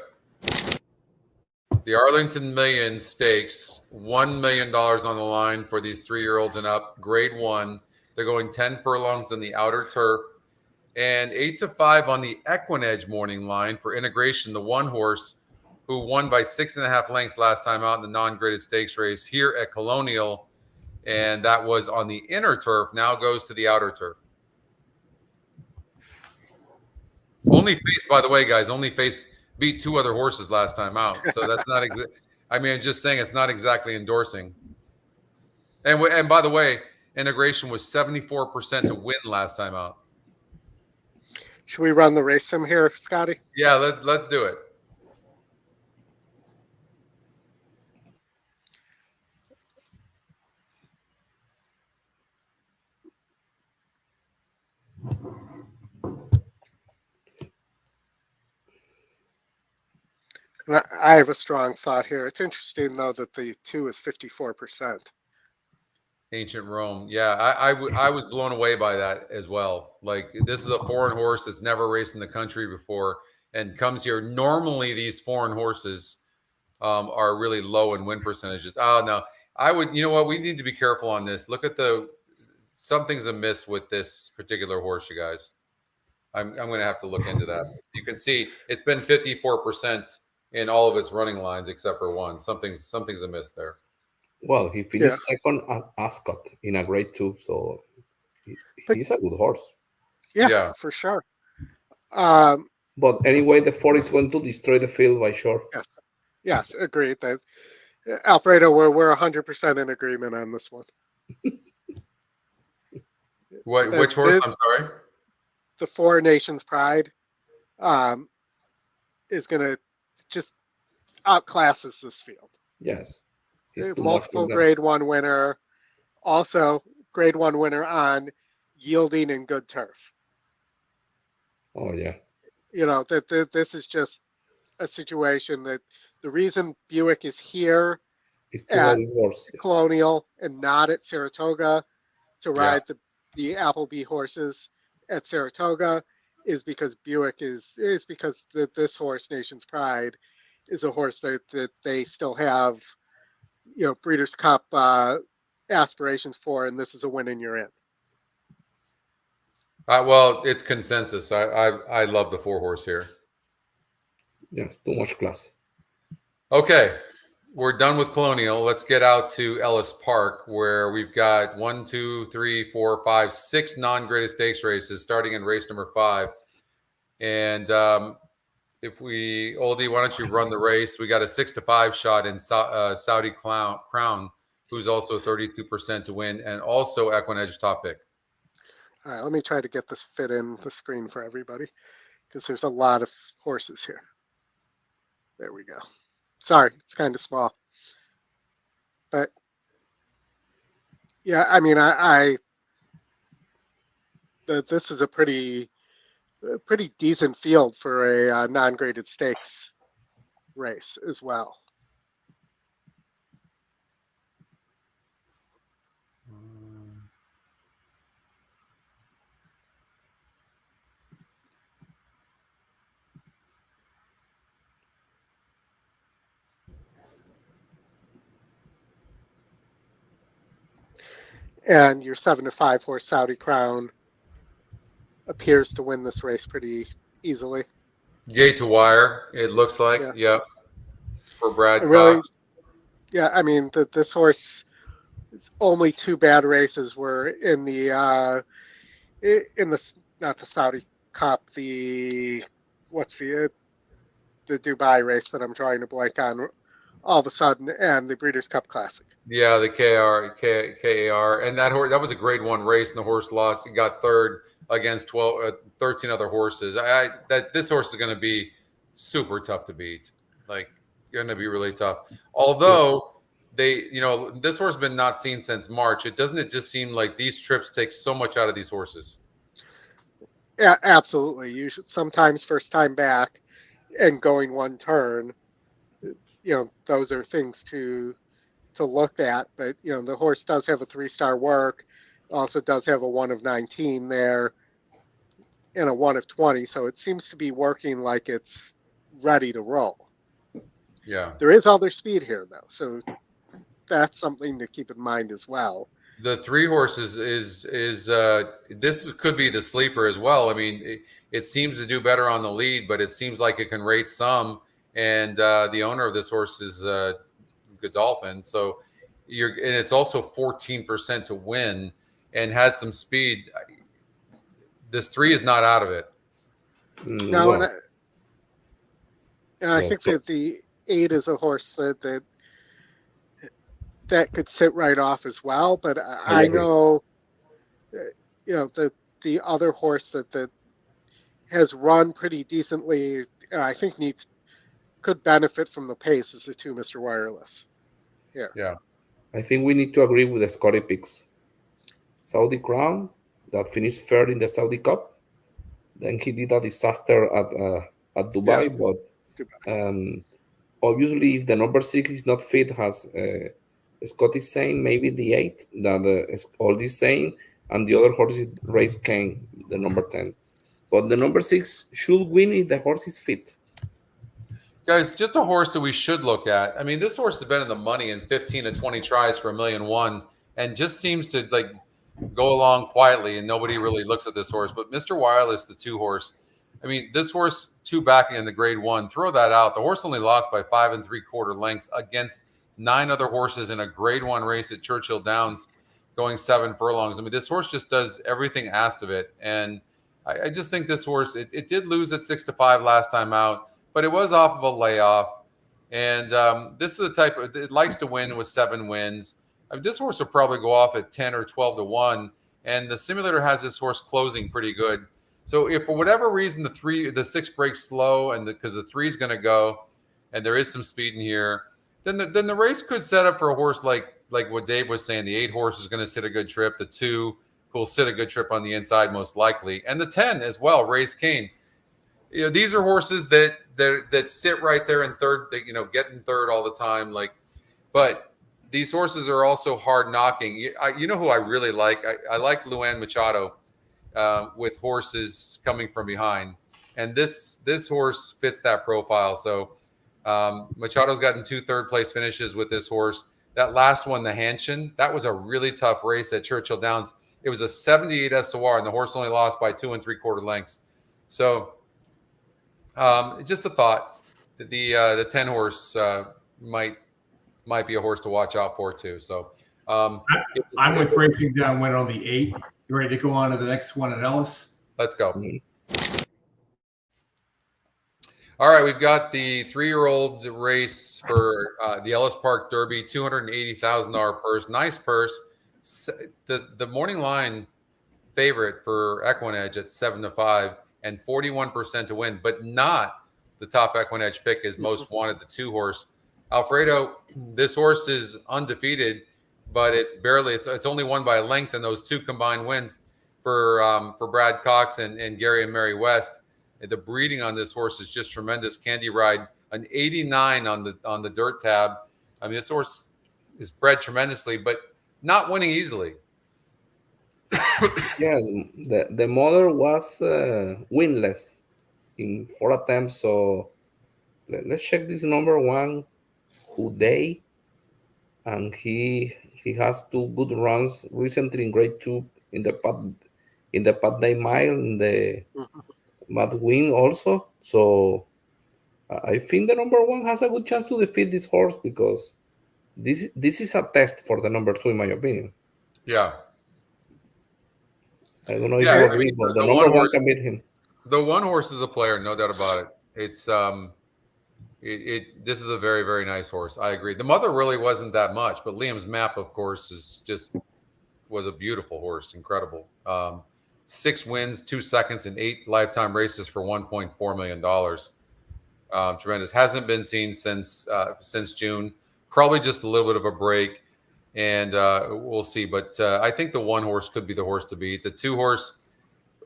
The Arlington Million Stakes, $1 million on the line for these 3-year-olds and up, grade 1. They're going 10 furlongs on the outer turf and 8 to 5 on the EquinEdge morning line for Integration, the 1 horse who won by 6.5 lengths last time out in the non-graded stakes race here at Colonial. And that was on the inner turf, now goes to the outer turf. Only face, by the way, guys, beat 2 other horses last time out. So that's not I mean, I'm just saying it's not exactly endorsing. And by the way, Integration was 74% to win last time out. Should we run the race sim here, Scotty? Yeah, let's do it. I have a strong thought here. It's interesting, though, that the 2 is 54%. Ancient Rome. Yeah, I was blown away by that as well. Like, this is a foreign horse that's never raced in the country before and comes here. Normally, these foreign horses are really low in win percentages. Oh, no. You know what? We need to be careful on this. Look at something's amiss with this particular horse, you guys. I'm going to have to look into that. You can see it's been 54% in all of its running lines except for one. Something's amiss there. Well, he finished second at Ascot in a grade 2, so he's a good horse. Yeah, for sure. But anyway, the 4 is going to destroy the field by sure. Yes, agreed. That Alfredo, we're 100% in agreement on this one. Which horse? I'm sorry. The 4 Nations Pride is going to just outclasses this field. Yes. Multiple grade 1 winner. Also, grade 1 winner on yielding and good turf. Oh, yeah. You know, that this is just a situation that the reason Buick is here at Colonial and not at Saratoga to ride the Appleby horses at Saratoga is because Buick is because this horse, Nation's Pride, is a horse that they still have, you know, Breeders' Cup aspirations for, and this is a win and you're in. Well, it's consensus. I love the 4 horse here. Yes, too much class. Okay, we're done with Colonial. Let's get out to Ellis Park, where we've got 1, 2, 3, 4, 5, 6 non-graded stakes races, starting in race number 5. And Oldy, why don't you run the race? We got a 6-5 shot in Saudi Crown, who's also 32% to win, and also EquinEdge top pick. All right, let me try to get this fit in the screen for everybody because there's a lot of horses here. There we go. Sorry, it's kind of small. But yeah, I mean, this is a pretty decent field for a non-graded stakes race as well. And your 7-5 horse Saudi Crown appears to win this race pretty easily. Gate to wire, it looks like. Yep. For Brad really, Cox. Yeah, I mean, this horse, only 2 bad races were in the not the Saudi Cup, the Dubai race that I'm trying to blank on all of a sudden, and the Breeders' Cup Classic. Yeah, the KAR, and that horse, that was a grade 1 race, and the horse lost. He got third against 13 other horses. This horse is going to be super tough to beat. Like, going to be really tough. Although this horse has been not seen since March. It just seem like these trips take so much out of these horses? Yeah, absolutely. You should sometimes first time back and going 1 turn. You know, those are things to look at, but you know, the horse does have a 3-star work, also does have a 1 of 19 there and a 1 of 20, so it seems to be working like it's ready to roll. Yeah, there is other speed here though, so that's something to keep in mind as well. The 3 horses is this could be the sleeper as well. I mean, it seems to do better on the lead, but it seems like it can rate some. And the owner of this horse is Godolphin, so and it's also 14% to win and has some speed. This 3 is not out of it. No, and I think that the 8 is a horse that could sit right off as well. But I know, you know, the other horse that has run pretty decently, I think could benefit from the pace is the 2 Mr. Wireless here. Yeah. I think we need to agree with the Scotty picks. Saudi Crown, that finished third in the Saudi Cup. Then he did a disaster at Dubai. Yeah. But obviously, if the number 6 is not fit, has Scotty saying maybe the 8 that Oldy is saying, and the other horse race Kane, the number 10. But the number 6 should win if the horse is fit. Guys, just a horse that we should look at. I mean, this horse has been in the money in 15 to 20 tries for $1,000,001 and just seems to, like, go along quietly and nobody really looks at this horse. But Mr. Wireless, the 2-horse, I mean, this horse 2 backing in the grade 1, throw that out. The horse only lost by 5 3/4 lengths against 9 other horses in a grade 1 race at Churchill Downs going 7 furlongs. I mean, this horse just does everything asked of it. And I just think this horse, it did lose at 6-5 last time out, but it was off of a layoff. And this is the type of, it likes to win with 7 wins. I mean, this horse will probably go off at 10 or 12 to 1. And the simulator has this horse closing pretty good. So if for whatever reason the 6 breaks slow and because the 3 is going to go and there is some speed in here, then the race could set up for a horse like what Dave was saying. The 8 horse is going to sit a good trip. The 2 who will sit a good trip on the inside most likely, and the 10 as well. Race Kane. You know, these are horses that sit right there in third. That, you know, get in third all the time. But these horses are also hard knocking. You know who I really like? I like Luan Machado with horses coming from behind, and this horse fits that profile. So Machado's gotten 2 third-place finishes with this horse. That last one, the Hanshin, that was a really tough race at Churchill Downs. It was a 78 SOR, and the horse only lost by 2 3/4 lengths. So just a thought that the 10 horse might be a horse to watch out for too. So I'm with racing downwind on the 8. You ready to go on to the next one at Ellis? Let's go. All right, we've got the 3-year-old race for the Ellis Park Derby, $280,000 purse. Nice purse. The morning line favorite for EquinEdge at 7-5 and 41% to win, but not the top EquinEdge pick is Most Wanted, the 2-horse. Alfredo, this horse is undefeated, but it's only won by a length in those 2 combined wins for Brad Cox and Gary and Mary West. The breeding on this horse is just tremendous. Candy Ride, an 89 on the dirt tab. I mean, this horse is bred tremendously, but not winning easily. Yes, the mother was winless in 4 attempts. So let's check this number 1, Uday, and he has 2 good runs recently in grade 2 in the Pat Day Mile in the Mad Win also. So I think the number 1 has a good chance to defeat this horse because this is a test for the number 2 in my opinion. Yeah. I don't know if you agree, but the number 1 can beat him. The 1 horse is a player, no doubt about it. It's this is a very, very nice horse. I agree. The mother really wasn't that much, but Liam's Map, of course, was a beautiful horse, incredible. 6 wins, 2 seconds, and 8 lifetime races for $1.4 million. Tremendous. Hasn't been seen since June. Probably just a little bit of a break. And we'll see. But I think the 1 horse could be the horse to beat. The 2 horse,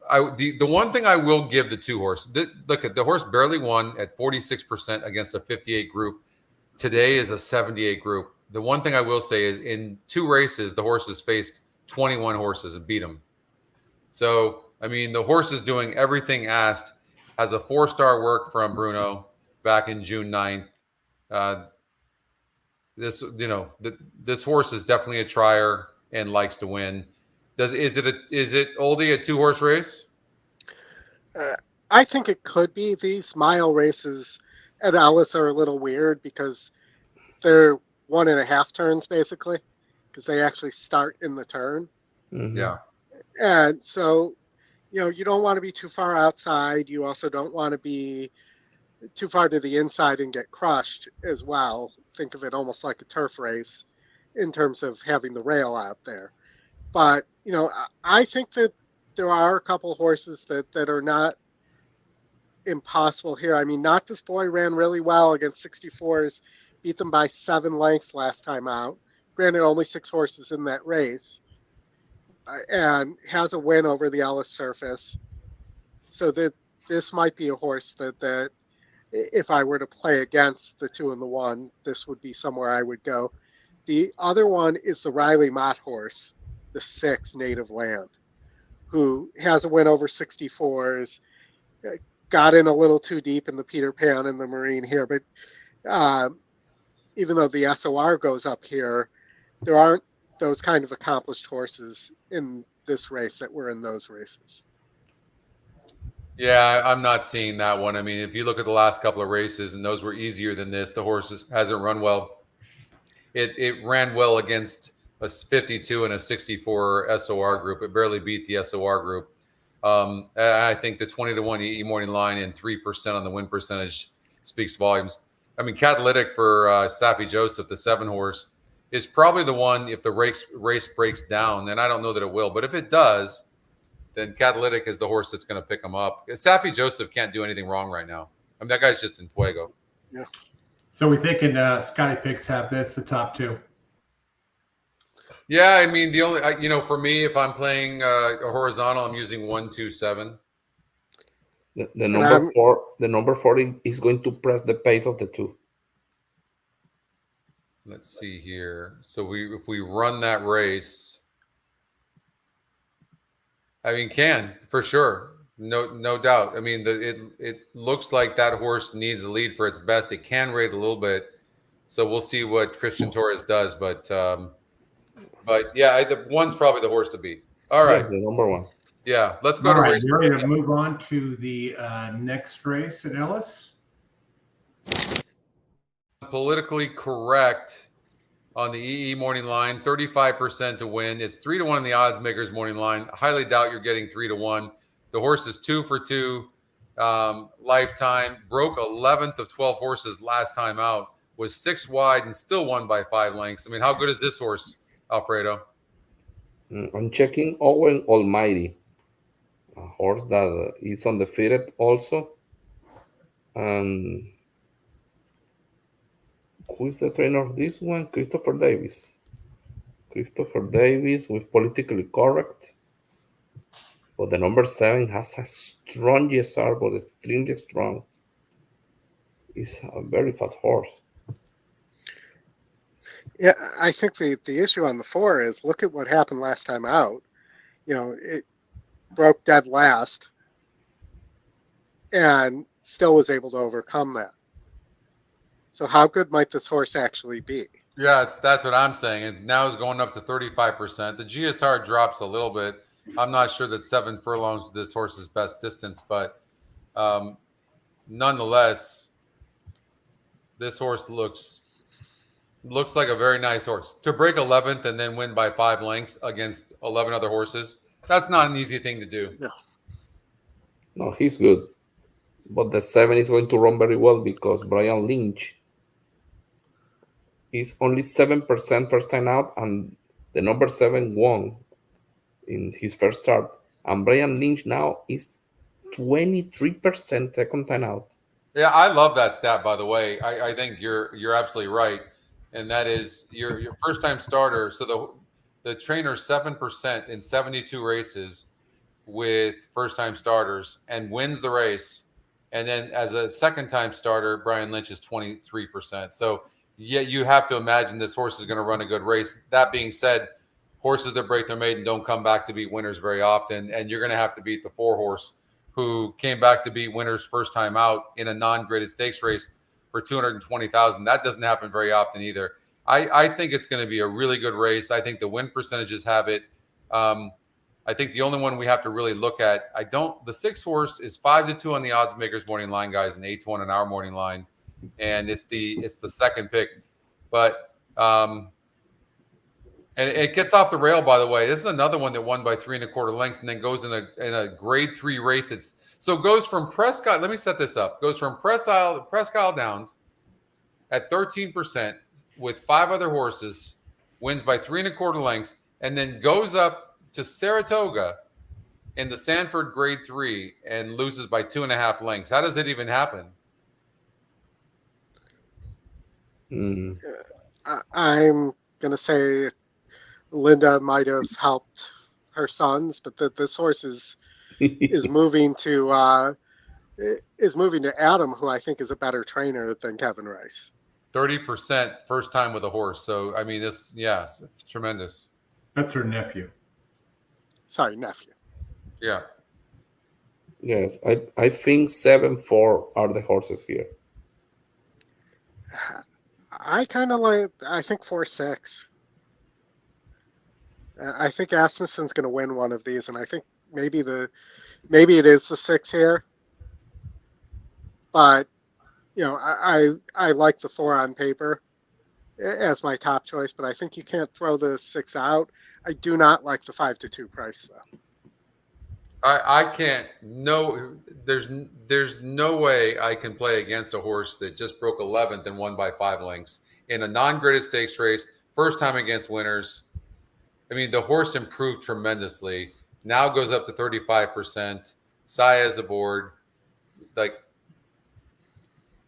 the one thing I will give the 2 horse, look at the horse barely won at 46% against a 58 group. Today is a 78 group. The one thing I will say is in 2 races, the horses faced 21 horses and beat them. So, I mean, the horse is doing everything asked, has a 4-star work from Bruno back in June 9th. This horse is definitely a trier and likes to win. Is it Oldy a 2-horse race? I think it could be. These mile races at Ellis are a little weird because they're 1.5 turns basically, because they actually start in the turn. Mm-hmm. Yeah. And so, you don't want to be too far outside. You also don't want to be too far to the inside and get crushed as well. Think of it almost like a turf race in terms of having the rail out there. But, I think that there are a couple horses that are not impossible here. I mean, Not This Boy ran really well against 64s, beat them by 7 lengths last time out. Granted, only 6 horses in that race. And has a win over the Ellis surface. So that this might be a horse that if I were to play against the 2 and the 1, this would be somewhere I would go. The other one is the Riley Mott horse, the 6 Native Land, who has a win over 64s, got in a little too deep in the Peter Pan and the Marine here. But even though the SOR goes up here, there aren't those kind of accomplished horses in this race that were in those races. Yeah, I'm not seeing that one. I mean, if you look at the last couple of races, and those were easier than this, the horse hasn't run well. It ran well against a 52 and a 64 SOR group. It barely beat the SOR group. I think the 20-1 EE morning line and 3% on the win percentage speaks volumes. I mean, Catalytic for Safi Joseph, the 7 horse, is probably the one if the race breaks down, and I don't know that it will, but if it does, then Catalytic is the horse that's going to pick him up. Safi Joseph can't do anything wrong right now. I mean, that guy's just in fuego. Yeah. So we're thinking Scotty picks have this, the top 2. Yeah, I mean, the only, for me, if I'm playing a horizontal, I'm using 1, 2, 7. The number 4, the number 40 is going to press the pace of the 2. Let's see here. So if we run that race, I mean, for sure, no doubt. I mean, it looks like that horse needs the lead for its best. It can rate a little bit, so we'll see what Christian Torres does. But yeah, the 1's probably the horse to beat. All right, yeah, the number 1. Yeah, let's go to race. We're ready to move on to the next race at Ellis. Politically correct on the EE morning line, 35% to win. It's 3-1 in the odds makers morning line. I highly doubt you're getting 3-1. The horse is 2 for 2 lifetime. Broke 11th of 12 horses last time out. Was 6 wide and still won by 5 lengths. I mean, how good is this horse, Alfredo? I'm checking Owen Almighty, a horse that is undefeated also. And who is the trainer of this one? Christopher Davis. Christopher Davis with politically correct. But the number 7 has a strong GSR, but extremely strong. It's a very fast horse. Yeah, I think the issue on the 4 is look at what happened last time out. It broke dead last and still was able to overcome that. So how good might this horse actually be? Yeah, that's what I'm saying. And now it's going up to 35%. The GSR drops a little bit. I'm not sure that 7 furlongs is this horse's best distance, but nonetheless, this horse looks like a very nice horse. To break 11th and then win by 5 lengths against 11 other horses, that's not an easy thing to do. No, he's good. But the 7 is going to run very well because Brian Lynch is only 7% first time out, and the number 7 won in his first start. And Brian Lynch now is 23% second time out. Yeah, I love that stat, by the way. I think you're absolutely right. And that is your first time starter. So the trainer 7% in 72 races with first time starters and wins the race. And then as a second time starter, Brian Lynch is 23%. So yeah, you have to imagine this horse is going to run a good race. That being said, horses that break their maiden don't come back to beat winners very often. And you're going to have to beat the 4 horse who came back to beat winners first time out in a non-graded stakes race for $220,000. That doesn't happen very often either. I think it's going to be a really good race. I think the win percentages have it. I think the only one we have to really look at, the 6 horse is 5-2 on the odds makers morning line, guys, and 8-1 on our morning line. And it's the second pick. But and it gets off the rail, by the way. This is another one that won by 3 1/4 lengths and then goes in a grade 3 race. It goes from Prescott. Let me set this up. Goes from Prescott Downs at 13% with 5 other horses, wins by 3 1/4 lengths, and then goes up to Saratoga in the Sanford grade 3 and loses by 2.5 lengths. How does it even happen? I'm going to say Linda might have helped her sons, but this horse is moving to Adam, who I think is a better trainer than Kevin Rice. 30% first time with a horse. So I mean, it's tremendous. That's her nephew. Sorry, nephew. Yeah. Yes, I think 7-4 are the horses here. I kind of like. I think 4-6. I think Asmussen's going to win one of these, and I think maybe it is the 6 here. But I like the 4 on paper as my top choice, but I think you can't throw the 6 out. I do not like the 5-2 price though. I can't. No, there's no way I can play against a horse that just broke 11th and won by 5 lengths in a non-graded stakes race. First time against winners. I mean, the horse improved tremendously. Now goes up to 35%. Saya's aboard. Like,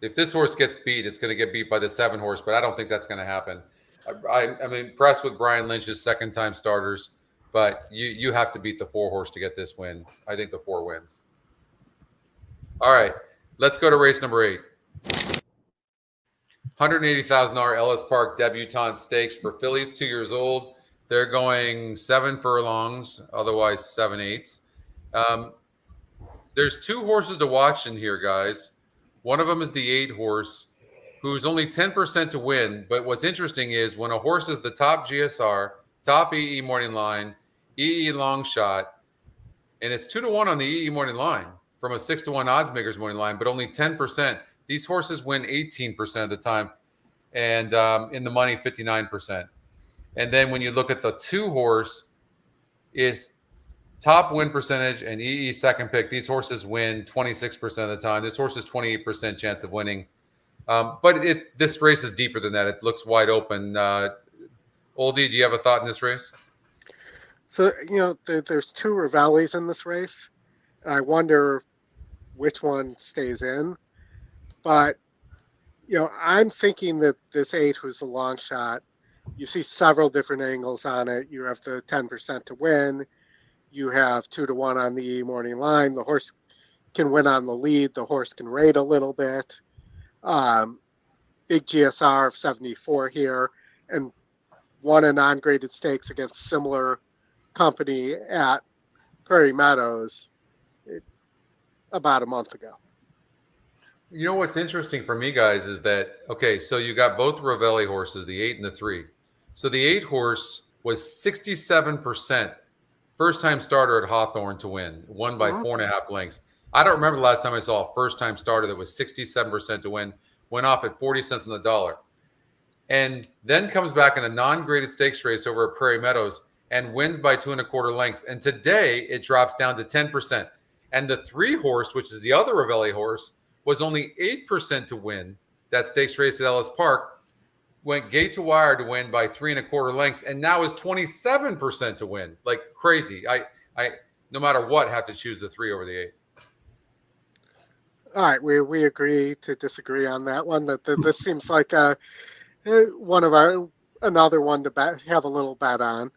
if this horse gets beat, it's going to get beat by the 7 horse, but I don't think that's going to happen. I'm impressed with Brian Lynch's second-time starters, but you have to beat the 4 horse to get this win. I think the 4 wins. All right, let's go to race number 8. $180,000 Ellis Park Debutante Stakes for fillies 2 years old. They're going 7 furlongs, otherwise 7/8. There's 2 horses to watch in here, guys. One of them is the 8 horse, who's only 10% to win. But what's interesting is when a horse is the top GSR, top EE morning line, EE long shot, and it's 2-1 on the EE morning line from a 6-1 odds makers morning line, but only 10%. These horses win 18% of the time, and in the money 59%. And then when you look at the 2 horse, is top win percentage and EE second pick. These horses win 26% of the time. This horse is 28% chance of winning. But this race is deeper than that. It looks wide open. Oldy, do you have a thought in this race? So, there's 2 Ravellis in this race. I wonder which one stays in. But, I'm thinking that this 8 was a long shot. You see several different angles on it. You have the 10% to win. You have 2-1 on the morning line. The horse can win on the lead. The horse can rate a little bit. Big GSR of 74 here, and won a non-graded stakes against similar company at Prairie Meadows about a month ago. You know what's interesting for me, guys, is that, okay, so you got both Ravelli horses, the 8 and the 3. So the 8 horse was 67% first-time starter at Hawthorne to win, won by 4.5 lengths. I don't remember the last time I saw a first-time starter that was 67% to win, went off at 40 cents on the dollar. And then comes back in a non-graded stakes race over at Prairie Meadows and wins by 2.25 lengths. And today it drops down to 10%. And the 3 horse, which is the other Ravelli horse, was only 8% to win that stakes race at Ellis Park, went gate to wire to win by 3.25 lengths, and now is 27% to win. Like crazy. I no matter what, have to choose the 3 over the 8. All right, we agree to disagree on that one. That this seems like another one to have a little bet on.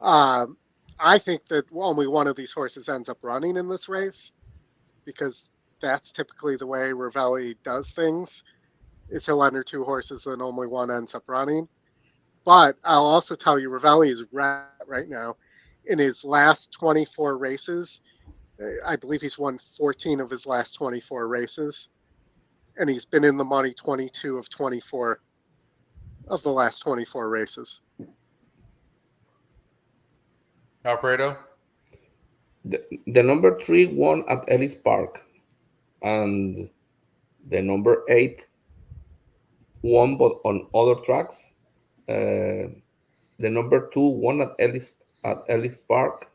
I think that only one of these horses ends up running in this race, because that's typically the way Ravelli does things. Is he'll enter 2 horses and only one ends up running. But I'll also tell you, Ravelli is right now. In his last 24 races, I believe he's won 14 of his last 24 races, and he's been in the money 22 of 24 of the last 24 races. Alfredo? The number 3 won at Ellis Park, and the number 8 won, but on other tracks. The number 2 won at Ellis Park.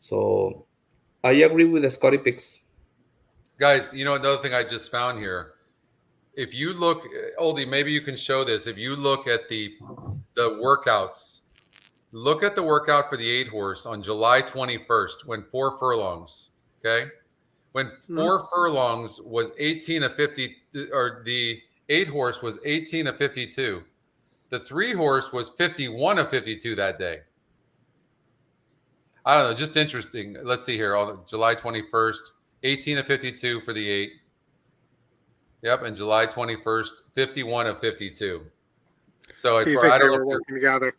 So I agree with the Scotty picks. Guys, another thing I just found here. If you look, Oldie, maybe you can show this. If you look at the workouts, look at the workout for the 8 horse on July 21st, when 4 furlongs, okay? When 4 furlongs was 18 of 50, or the 8 horse was 18 of 52. The 3 horse was 51 of 52 that day. I don't know, just interesting. Let's see here. July 21st, 18 of 52 for the 8. Yep, and July 21st, 51 of 52. So you think I they don't were know. Working together?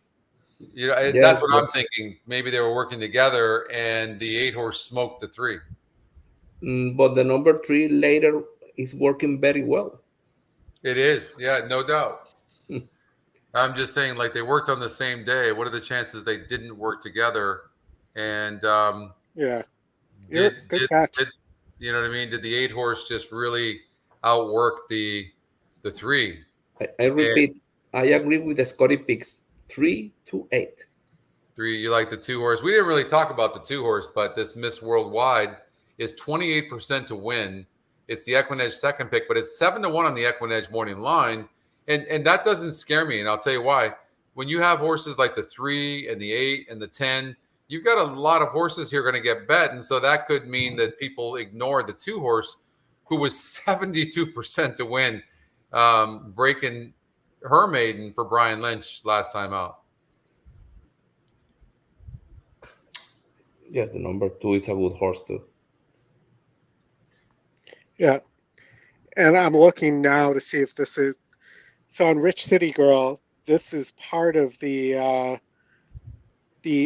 That's what I'm thinking. Maybe they were working together, and the 8 horse smoked the 3. But the number 3 later is working very well. It is, yeah, no doubt. I'm just saying, like, they worked on the same day. What are the chances they didn't work together? And Yeah. did Good catch. did you know what I mean? Did the 8-horse just really outwork the 3? I repeat, I agree with the Scotty picks 3-8. 3, you like the 2-horse. We didn't really talk about the 2-horse, but this Miss Worldwide is 28% to win. It's the EquinEdge second pick, but it's 7-1 on the EquinEdge morning line. And that doesn't scare me. And I'll tell you why. When you have horses like the 3 and the 8 and the 10, you've got a lot of horses here going to get bet. And so that could mean that people ignore the 2-horse, who was 72% to win, breaking her maiden for Brian Lynch last time out. Yes, the number 2 is a good horse too. Yeah. And I'm looking now to see if this is so on Rich City Girl. This is part of the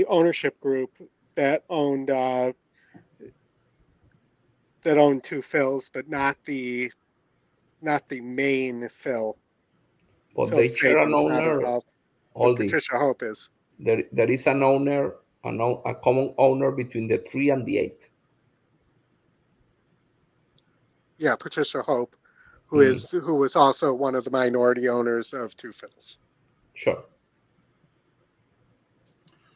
ownership group that owned 2 fills, but not the main fill. But Phil they share an Satan's not owner. involved, but Oldy. Patricia Hope is. There is an owner, a common owner between the 3 and the 8. Yeah, Patricia Hope, who was also one of the minority owners of 2 fills. Sure.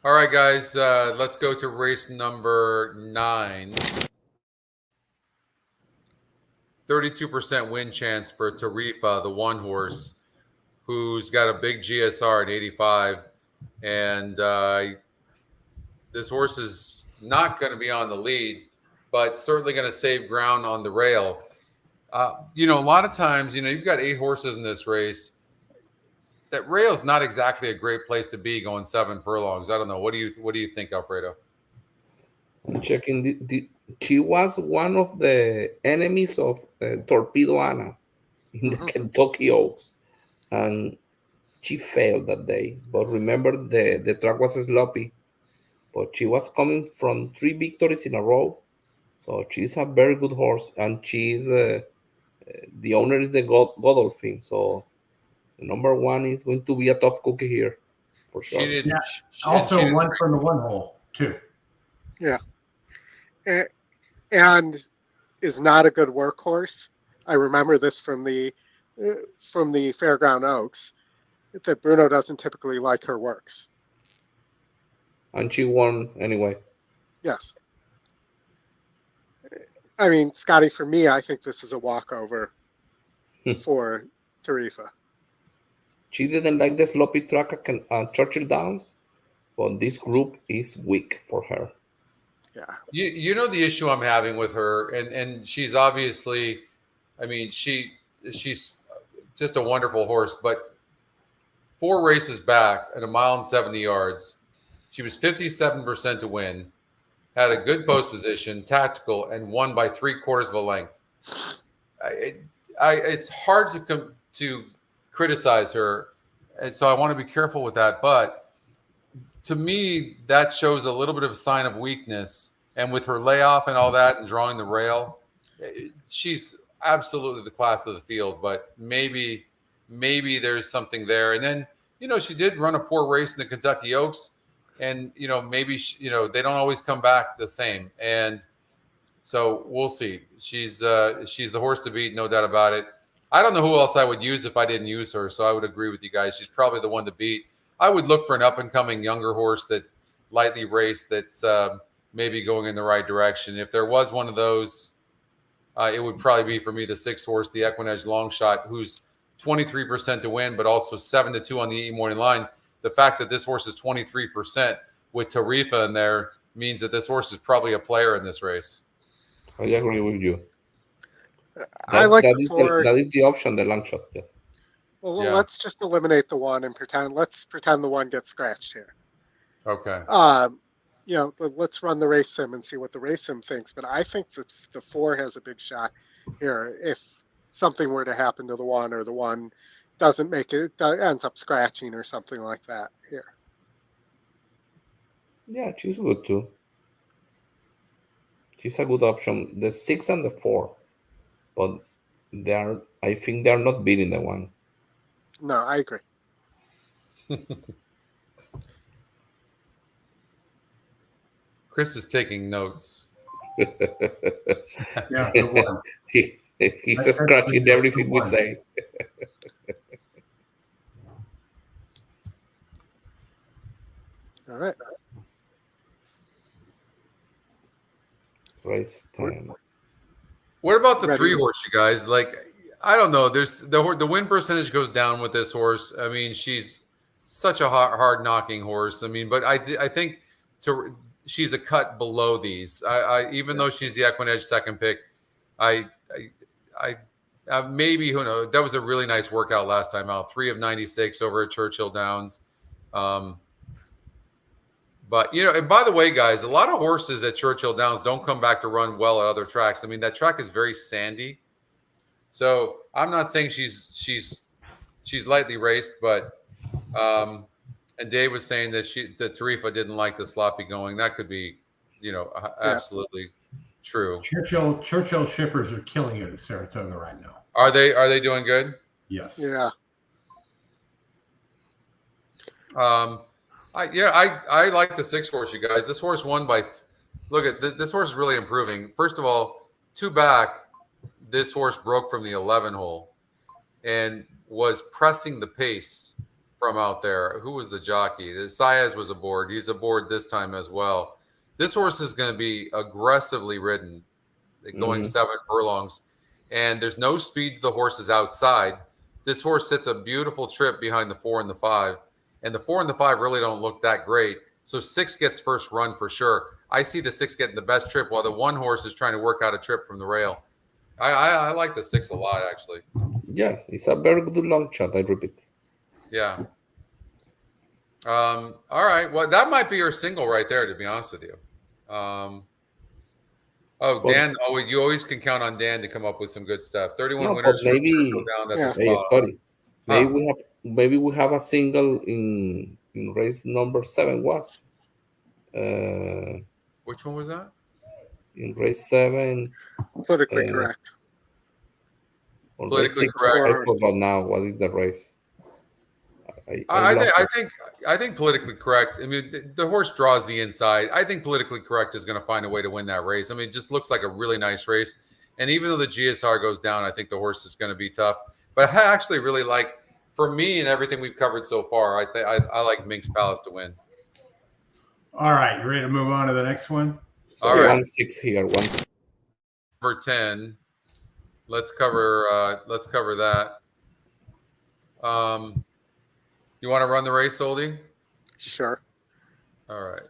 All right, guys, let's go to race number 9. 32% win chance for Tarifa, the 1-horse, who's got a big GSR at 85. And this horse is not going to be on the lead, but certainly going to save ground on the rail. A lot of times, you've got 8 horses in this race. That rail is not exactly a great place to be going 7 furlongs. I don't know. What do you think, Alfredo? I'm checking. She was one of the enemies of Torpedo Anna in the Kentucky Oaks, and she failed that day. But remember, the track was sloppy. But she was coming from 3 victories in a row, so she's a very good horse, and she's the owner is the Godolphin. So the number 1 is going to be a tough cookie here, for sure. She also won from the 1 hole too. Yeah, and is not a good workhorse. I remember this from the Fairground Oaks, that Bruno doesn't typically like her works. And she won anyway. Yes. I mean, Scotty, for me, I think this is a walkover for Tarifa. She didn't like the sloppy track at Churchill Downs, but this group is weak for her. Yeah. You know the issue I'm having with her, and she's obviously, I mean, she's just a wonderful horse, but 4 races back at 1 mile and 70 yards, she was 57% to win, had a good post position, tactical, and won by 3/4 of a length. It's hard to criticize her, and so I want to be careful with that. But to me, that shows a little bit of a sign of weakness. And with her layoff and all that, and drawing the rail, she's absolutely the class of the field. But maybe there's something there. And then she did run a poor race in the Kentucky Oaks. And, maybe, they don't always come back the same. And so we'll see. She's the horse to beat, no doubt about it. I don't know who else I would use if I didn't use her. So I would agree with you guys. She's probably the one to beat. I would look for an up-and-coming younger horse that lightly raced that's maybe going in the right direction. If there was one of those, it would probably be, for me, the 6-horse, the EquinEdge long shot, who's 23% to win, but also 7-2 on the E-morning line. The fact that this horse is 23% with Tarifa in there means that this horse is probably a player in this race. I agree with you. I like the 4. That is the option, the long shot, yes. Well, let's just eliminate the 1 and let's pretend the 1 gets scratched here. Okay. Let's run the race sim and see what the race sim thinks. But I think that the 4 has a big shot here. If something were to happen to the 1, or the 1 doesn't make it, ends up scratching or something like that here. Yeah, she's good too. She's a good option. The 6 and the 4, but I think they're not beating the 1. No, I agree. Chris is taking notes. Yeah, the one. He's scratching everything we say. All right. Race time. What about the Ready. 3-horse, you guys? Like, I don't know. There's the win percentage goes down with this horse. I mean, she's such a hard knocking horse. I mean, but I think she's a cut below these. I even though she's the EquinEdge second pick, I maybe, who knows? That was a really nice workout last time out. 3 of 96 over at Churchill Downs. But, you know, and by the way, guys, a lot of horses at Churchill Downs don't come back to run well at other tracks. I mean, that track is very sandy. So I'm not saying she's lightly raced, but and Dave was saying that Tarifa didn't like the sloppy going. That could be, you know, absolutely true. Churchill shippers are killing it at Saratoga right now. Are they doing good? Yes. Yeah. I like the 6-horse, you guys. This horse won by. Look at this horse is really improving. First of all, 2 back, this horse broke from the 11 hole and was pressing the pace from out there. Who was the jockey? Saez was aboard. He's aboard this time as well. This horse is going to be aggressively ridden, going 7 furlongs, and there's no speed to the horses outside. This horse sits a beautiful trip behind the 4 and the 5. And the 4 and the 5 really don't look that great. So 6 gets first run for sure. I see the 6 getting the best trip while the 1 horse is trying to work out a trip from the rail. I like the 6 a lot, actually. Yes, it's a very good long shot, I repeat. Yeah. All right. Well, that might be your single right there, to be honest with you. Dan. Oh, you always can count on Dan to come up with some good stuff. 31 winners. Maybe. Scotty. Maybe we have a single in race number 7. Was which one was that? In race 7. Politically correct. Politically correct. I forgot now what is the race. I think politically correct. I mean, the horse draws the inside. I think politically correct is going to find a way to win that race. I mean, it just looks like a really nice race. And even though the GSR goes down, I think the horse is going to be tough. But I actually really like, for me and everything we've covered so far, I like Minx Palace to win. All right, you ready to move on to the next one? So all right. 1-6 here. Number 10. Let's cover that. You want to run the race, Oldy? Sure. All right.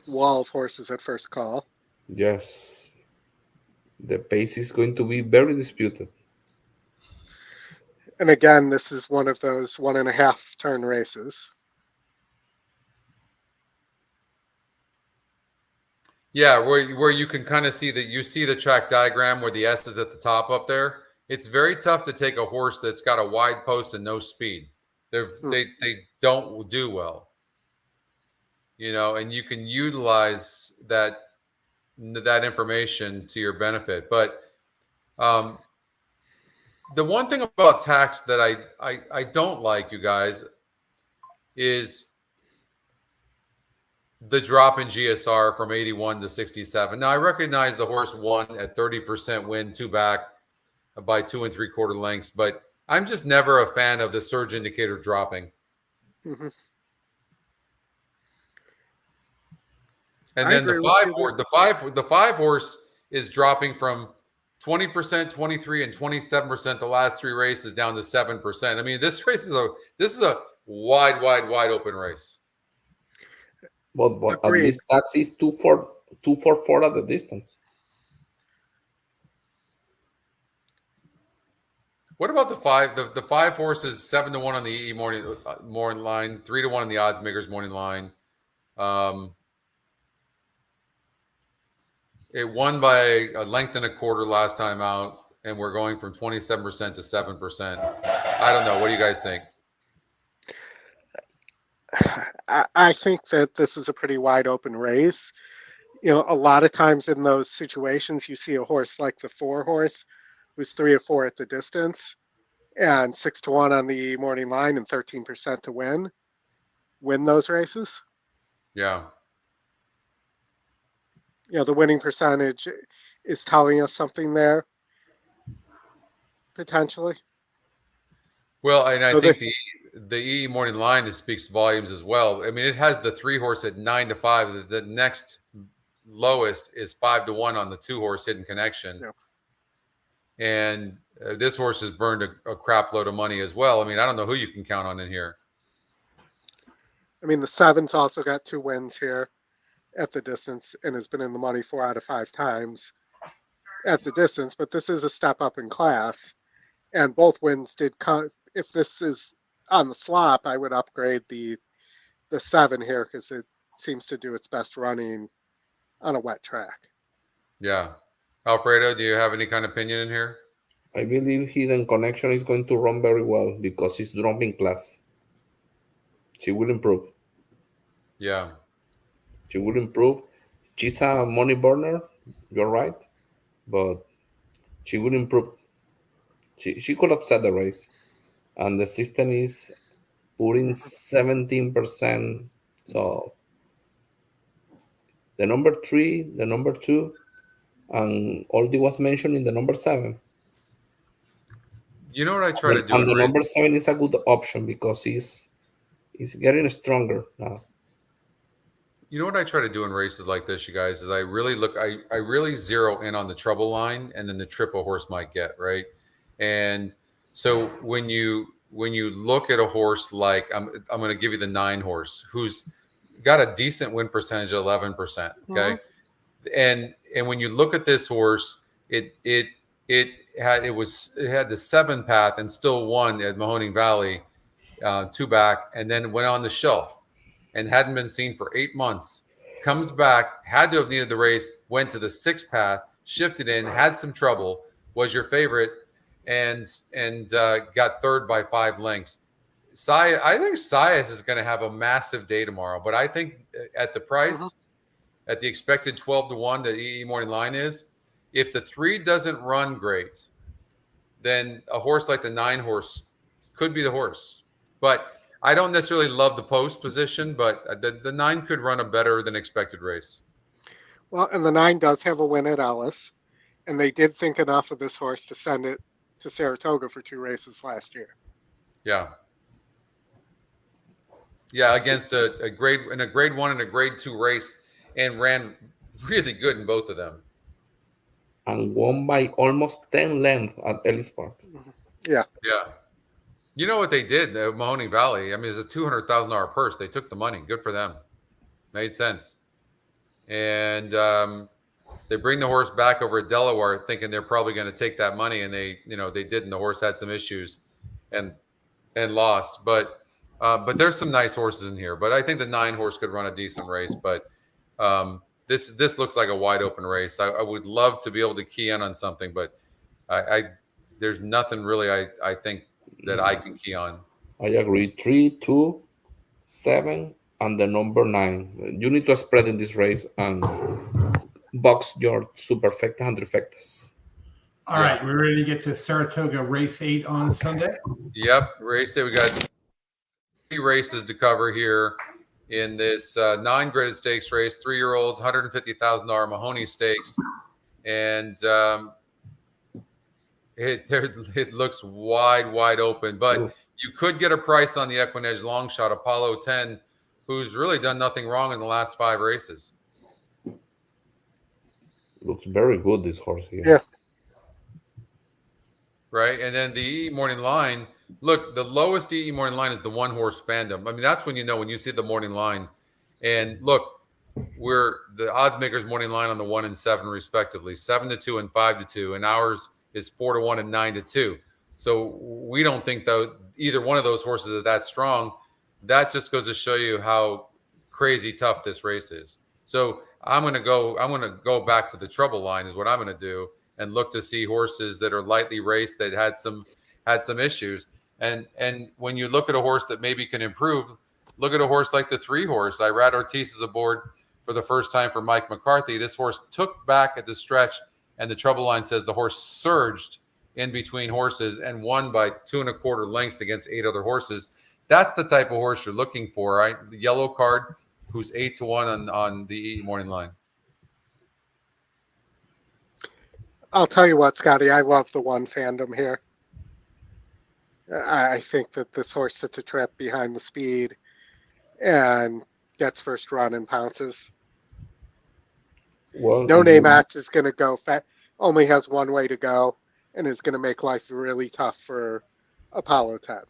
Wall of horses at first call. Yes. The pace is going to be very disputed. And again, this is one of those 1.5 turn races. Yeah, where you can kind of see that you see the track diagram where the S is at the top up there. It's very tough to take a horse that's got a wide post and no speed. They don't do well. You know, and you can utilize that information to your benefit. But the one thing about tax that I don't like, you guys, is the drop in GSR from 81 to 67. Now, I recognize the horse won at 30% win, 2 back by 2 3/4 lengths, but I'm just never a fan of the surge indicator dropping. Mm-hmm. And then the 5 horse is dropping from 20%, 23, and 27% the last 3 races down to 7%. I mean, this race is a wide open race. But at least tax is 244 at the distance. What about the 5? The 5 horses 7-1 on the EE morning line, 3-1 on the odds makers morning line. It won by a length and a quarter last time out, and we're going from 27% to 7%. I don't know. What do you guys think? I think that this is a pretty wide open race. You know, a lot of times in those situations, you see a horse like the 4 horse who's 3 or 4 at the distance, and 6-1 on the morning line and 13% to win those races. Yeah. The winning percentage is telling us something there, potentially. Well, and I So think this- the EE morning line speaks volumes as well. I mean, it has the 3-horse at 9-5. The next lowest is 5-1 on the 2-horse Hidden Connection. Yep. And this horse has burned a crap load of money as well. I mean, I don't know who you can count on in here. I mean, the 7's also got 2 wins here at the distance and has been in the money 4 out of 5 times at the distance, but this is a step up in class, and both wins did come. If this is on the slop, I would upgrade the 7 here because it seems to do its best running on a wet track. Yeah. Alfredo, do you have any kind of opinion in here? I believe Hidden Connection is going to run very well because she's dropping class. She will improve. Yeah. She will improve. She's a money burner, you're right, but she will improve. She could upset the race. And the system is putting 17%. So the number 3, the number 2, and Oldy was mentioned in the number 7. You know what I try to do? And in the races? number 7 is a good option because he's getting stronger now. You know what I try to do in races like this, you guys, is I really zero in on the trouble line and then the trip a horse might get, right? And so when you look at a horse like I'm going to give you the 9-horse who's got a decent win percentage of 11%, okay? And when you look at this horse, it had the 7 path and still won at Mahoning Valley, 2 back, and then went on the shelf and hadn't been seen for 8 months, comes back, had to have needed the race, went to the 6 path, shifted in, had some trouble, was your favorite, and got 3rd by 5 lengths. I think Sias is going to have a massive day tomorrow, but I think at the price, at the expected 12-1 that EE morning line is, if the 3 doesn't run great, then a horse like the 9-horse could be the horse. But I don't necessarily love the post position, but the 9 could run a better than expected race. Well, and the 9 does have a win at Ellis, and they did think enough of this horse to send it to Saratoga for 2 races last year. Yeah. Yeah, against a grade 1 and a grade 2 race, and ran really good in both of them. And won by almost 10 lengths at Ellis Park. Yeah. Yeah. You know what they did at Mahoning Valley? I mean, it's a $200,000 purse. They took the money. Good for them. Made sense. And they bring the horse back over at Delaware, thinking they're probably going to take that money, and they didn't. The horse had some issues, and lost. But there's some nice horses in here. But I think the 9-horse could run a decent race. But this looks like a wide open race. I would love to be able to key in on something, but there's nothing really I think that I can key on. I agree. 3, 2, 7, and the number 9. You need to spread in this race and box your superfecta and trifectas. All right, we're ready to get to Saratoga race 8 on Sunday. Yep, race 8. We got 3 races to cover here in this 9 graded stakes race. 3-year-olds, $150,000 Mahoney Stakes, and it looks wide open, but you could get a price on the EquinEdge long shot Apollo 10, who's really done nothing wrong in the last 5 races. Looks very good, this horse here. Yeah. Right, and then the EE morning line. Look, the lowest EE morning line is the 1-horse Fandom. I mean, that's when you see the morning line. And look, we're the odds makers morning line on the 1 and 7 respectively, 7-2 and 5-2, and ours is 4-1 and 9-2. So we don't think though either one of those horses are that strong. That just goes to show you how crazy tough this race is. So I'm gonna go back to the trouble line is what I'm gonna do, and look to see horses that are lightly raced that had some issues. And when you look at a horse that maybe can improve, look at a horse like the 3-horse. Irad Ortiz is aboard for the first time for Mike McCarthy. This horse took back at the stretch, and the trouble line says the horse surged in between horses and won by 2 1/4 lengths against 8 other horses. That's the type of horse you're looking for, right? The yellow card, who's 8-1 on the morning line. I'll tell you what, Scotty, I love the one fandom here. I think that this horse sits a trip behind the speed and gets first run and pounces. Well, No Name Mats is going to go only has one way to go and is going to make life really tough for Apollo 10.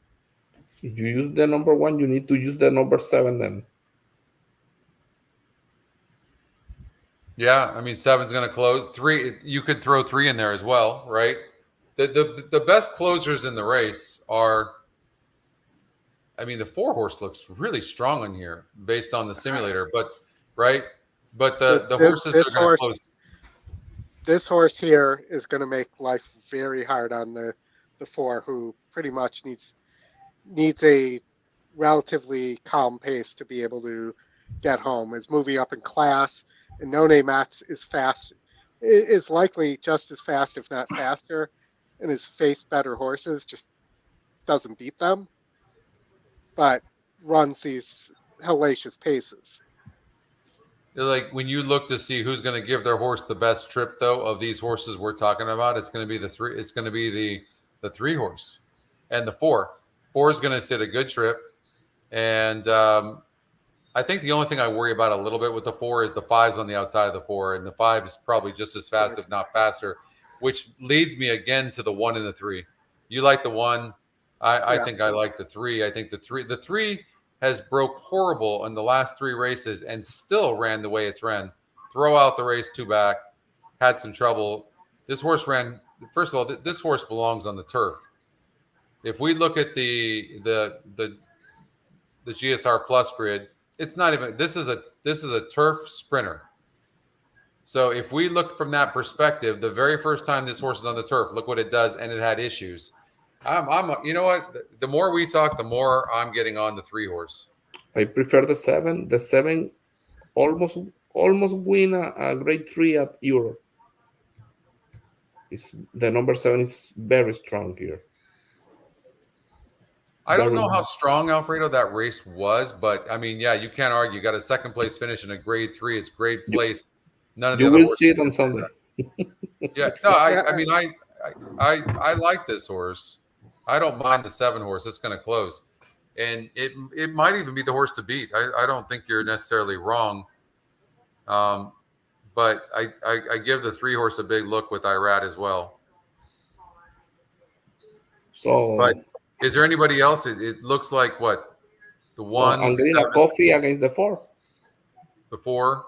if you use the number 1, you need to use the number 7 then. Yeah, I mean 7's going to close. 3, you could throw 3 in there as well, right? The best closers in the race are, I mean, the 4 horse looks really strong in here based on the simulator, but right, but the horses that are going to close. This horse here is going to make life very hard on the 4, who pretty much needs a relatively calm pace to be able to get home. Is moving up in class, and No Name Mats is fast, is likely just as fast, if not faster, and has faced better horses, just doesn't beat them, but runs these hellacious paces. Like when you look to see who's going to give their horse the best trip, though, of these horses we're talking about, it's going to be the 3. It's going to be the 3 horse and the 4. 4 is going to sit a good trip, and I think the only thing I worry about a little bit with the 4 is the 5's on the outside of the 4, and the 5 is probably just as fast, if not faster, which leads me again to the 1 and the 3. You like the 1? I think I like the 3. I think the 3 has broke horrible in the last 3 races and still ran the way it's ran. Throw out the race 2 back, had some trouble. This horse ran. First of all, this horse belongs on the turf. If we look at the GSR Plus grid, it's not even. This is a turf sprinter. So if we look from that perspective, the very first time this horse is on the turf, look what it does, and it had issues. You know what? The more we talk, the more I'm getting on the 3 horse. I prefer the 7. The 7 almost win a grade 3 at Euro. The number 7 is very strong here. I don't know how strong, Alfredo, that race was, but I mean, yeah, you can't argue. You got a 2nd place finish in a grade 3. It's grade place. None of the you other will horses see it on Sunday. Yeah, no, I mean, I like this horse. I don't mind the 7 horse. It's going to close, and it might even be the horse to beat. I don't think you're necessarily wrong, but I give the 3 horse a big look with Irad as well. So, but is there anybody else? It looks like what the 1. I'm getting 7, a coffee against the 4. The 4.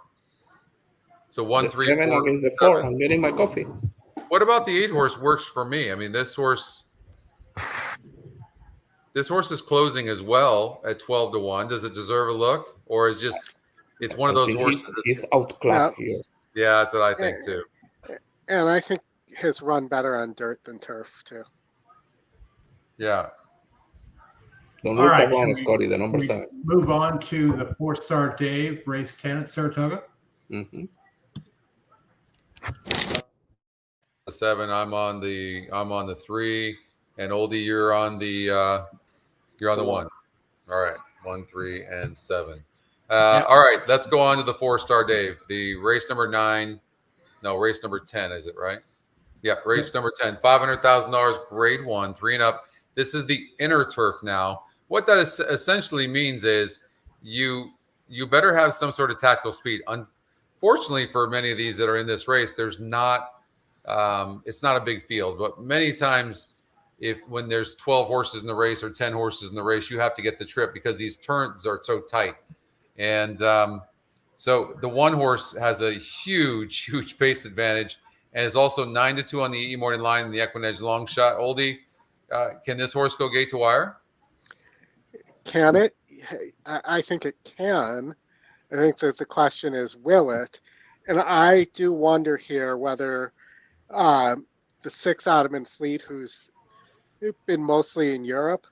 So 1, 3, 7 4, against the 7. 4. I'm getting my coffee. What about the 8 horse? Works for me. I mean, this horse is closing as well at 12-1. Does it deserve a look, or is it's one of those horses? He's outclassed here. Yeah, that's what I think too. And I think his run better on dirt than turf too. Yeah. Don't look around, Scotty, the number 7. Move on to the 4-star Dave, race 10 at Saratoga. Mm-hmm. The 7. I'm on the 3, and Oldy, you're on the 1. All right, 1, 3, and 7. All right, let's go on to the 4-star Dave. The race number 9. No, race number 10, is it right? Yeah, race number 10. $500,000, grade 1, 3 and up. This is the inner turf now. What that essentially means is you better have some sort of tactical speed. Unfortunately, for many of these that are in this race, there's not. It's not a big field, but many times, when there's 12 horses in the race or 10 horses in the race, you have to get the trip because these turns are so tight. And so the 1 horse has a huge pace advantage, and is also 9-2 on the morning line in the EquinEdge long shot. Oldy, can this horse go gate to wire? Can it? I think it can. I think that the question is, will it? And I do wonder here whether the 6 Ottoman Fleet, who's been mostly in Europe,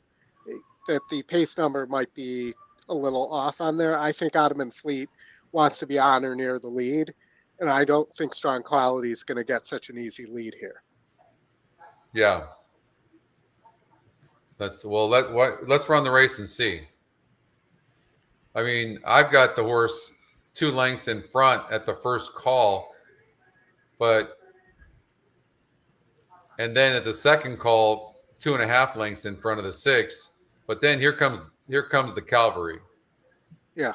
that the pace number might be a little off on there. I think Ottoman Fleet wants to be on or near the lead, and I don't think Strong Quality is going to get such an easy lead here. Yeah. Let's run the race and see. I mean, I've got the horse 2 lengths in front at the first call, and then at the second call, 2.5 lengths in front of the 6. But then here comes the cavalry. Yeah.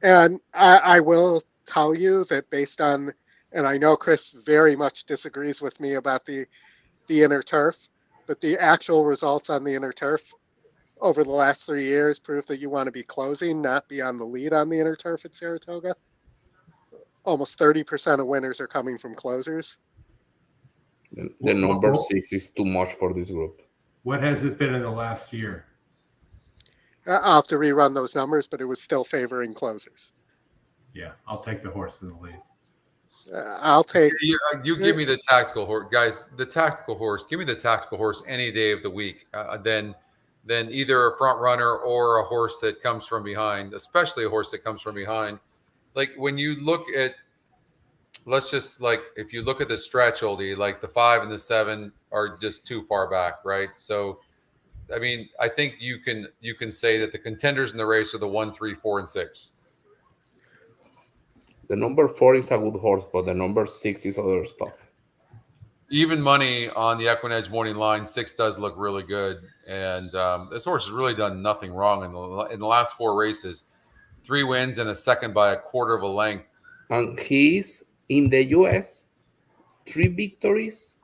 And I will tell you that based on, and I know Chris very much disagrees with me about the inner turf, but the actual results on the inner turf over the last 3 years prove that you want to be closing, not be on the lead on the inner turf at Saratoga. Almost 30% of winners are coming from closers. The number 6 is too much for this group. What has it been in the last year? I'll have to rerun those numbers, but it was still favoring closers. Yeah, I'll take the horse in the lead. I'll take. You give me the tactical horse, guys. The tactical horse. Give me the tactical horse any day of the week. Then either a front runner or a horse that comes from behind, especially a horse that comes from behind. Like when you look at, if you look at the stretch, Oldy, like the 5 and the 7 are just too far back, right? So, I mean, I think you can say that the contenders in the race are the 1, 3, 4, and 6. The number 4 is a good horse, but the number 6 is other stuff. Even money on the EquinEdge morning line, 6 does look really good, and this horse has really done nothing wrong in the last 4 races. 3 wins and a second by a quarter of a length. And he's in the US, 3 victories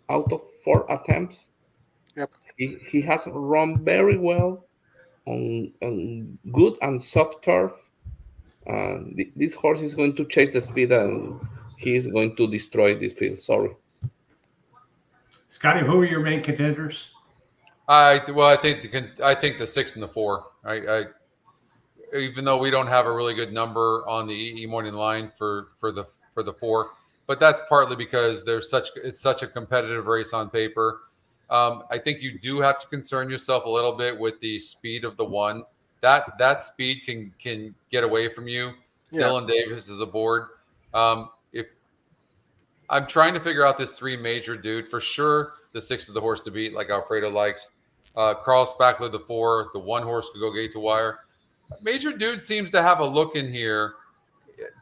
out of 4 attempts. Yep. He has run very well on good and soft turf. This horse is going to chase the speed, and he is going to destroy this field. Sorry. Scotty, who are your main contenders? I think the 6 and the 4. I even though we don't have a really good number on the EE morning line for the 4, but that's partly because it's such a competitive race on paper. I think you do have to concern yourself a little bit with the speed of the 1. That speed can get away from you. Yeah. Dylan Davis is aboard. If I'm trying to figure out this 3 major dude, for sure the 6 is the horse to beat, like Alfredo likes. Carl Spackler, the 4, the 1 horse could go gate to wire. Major dude seems to have a look in here,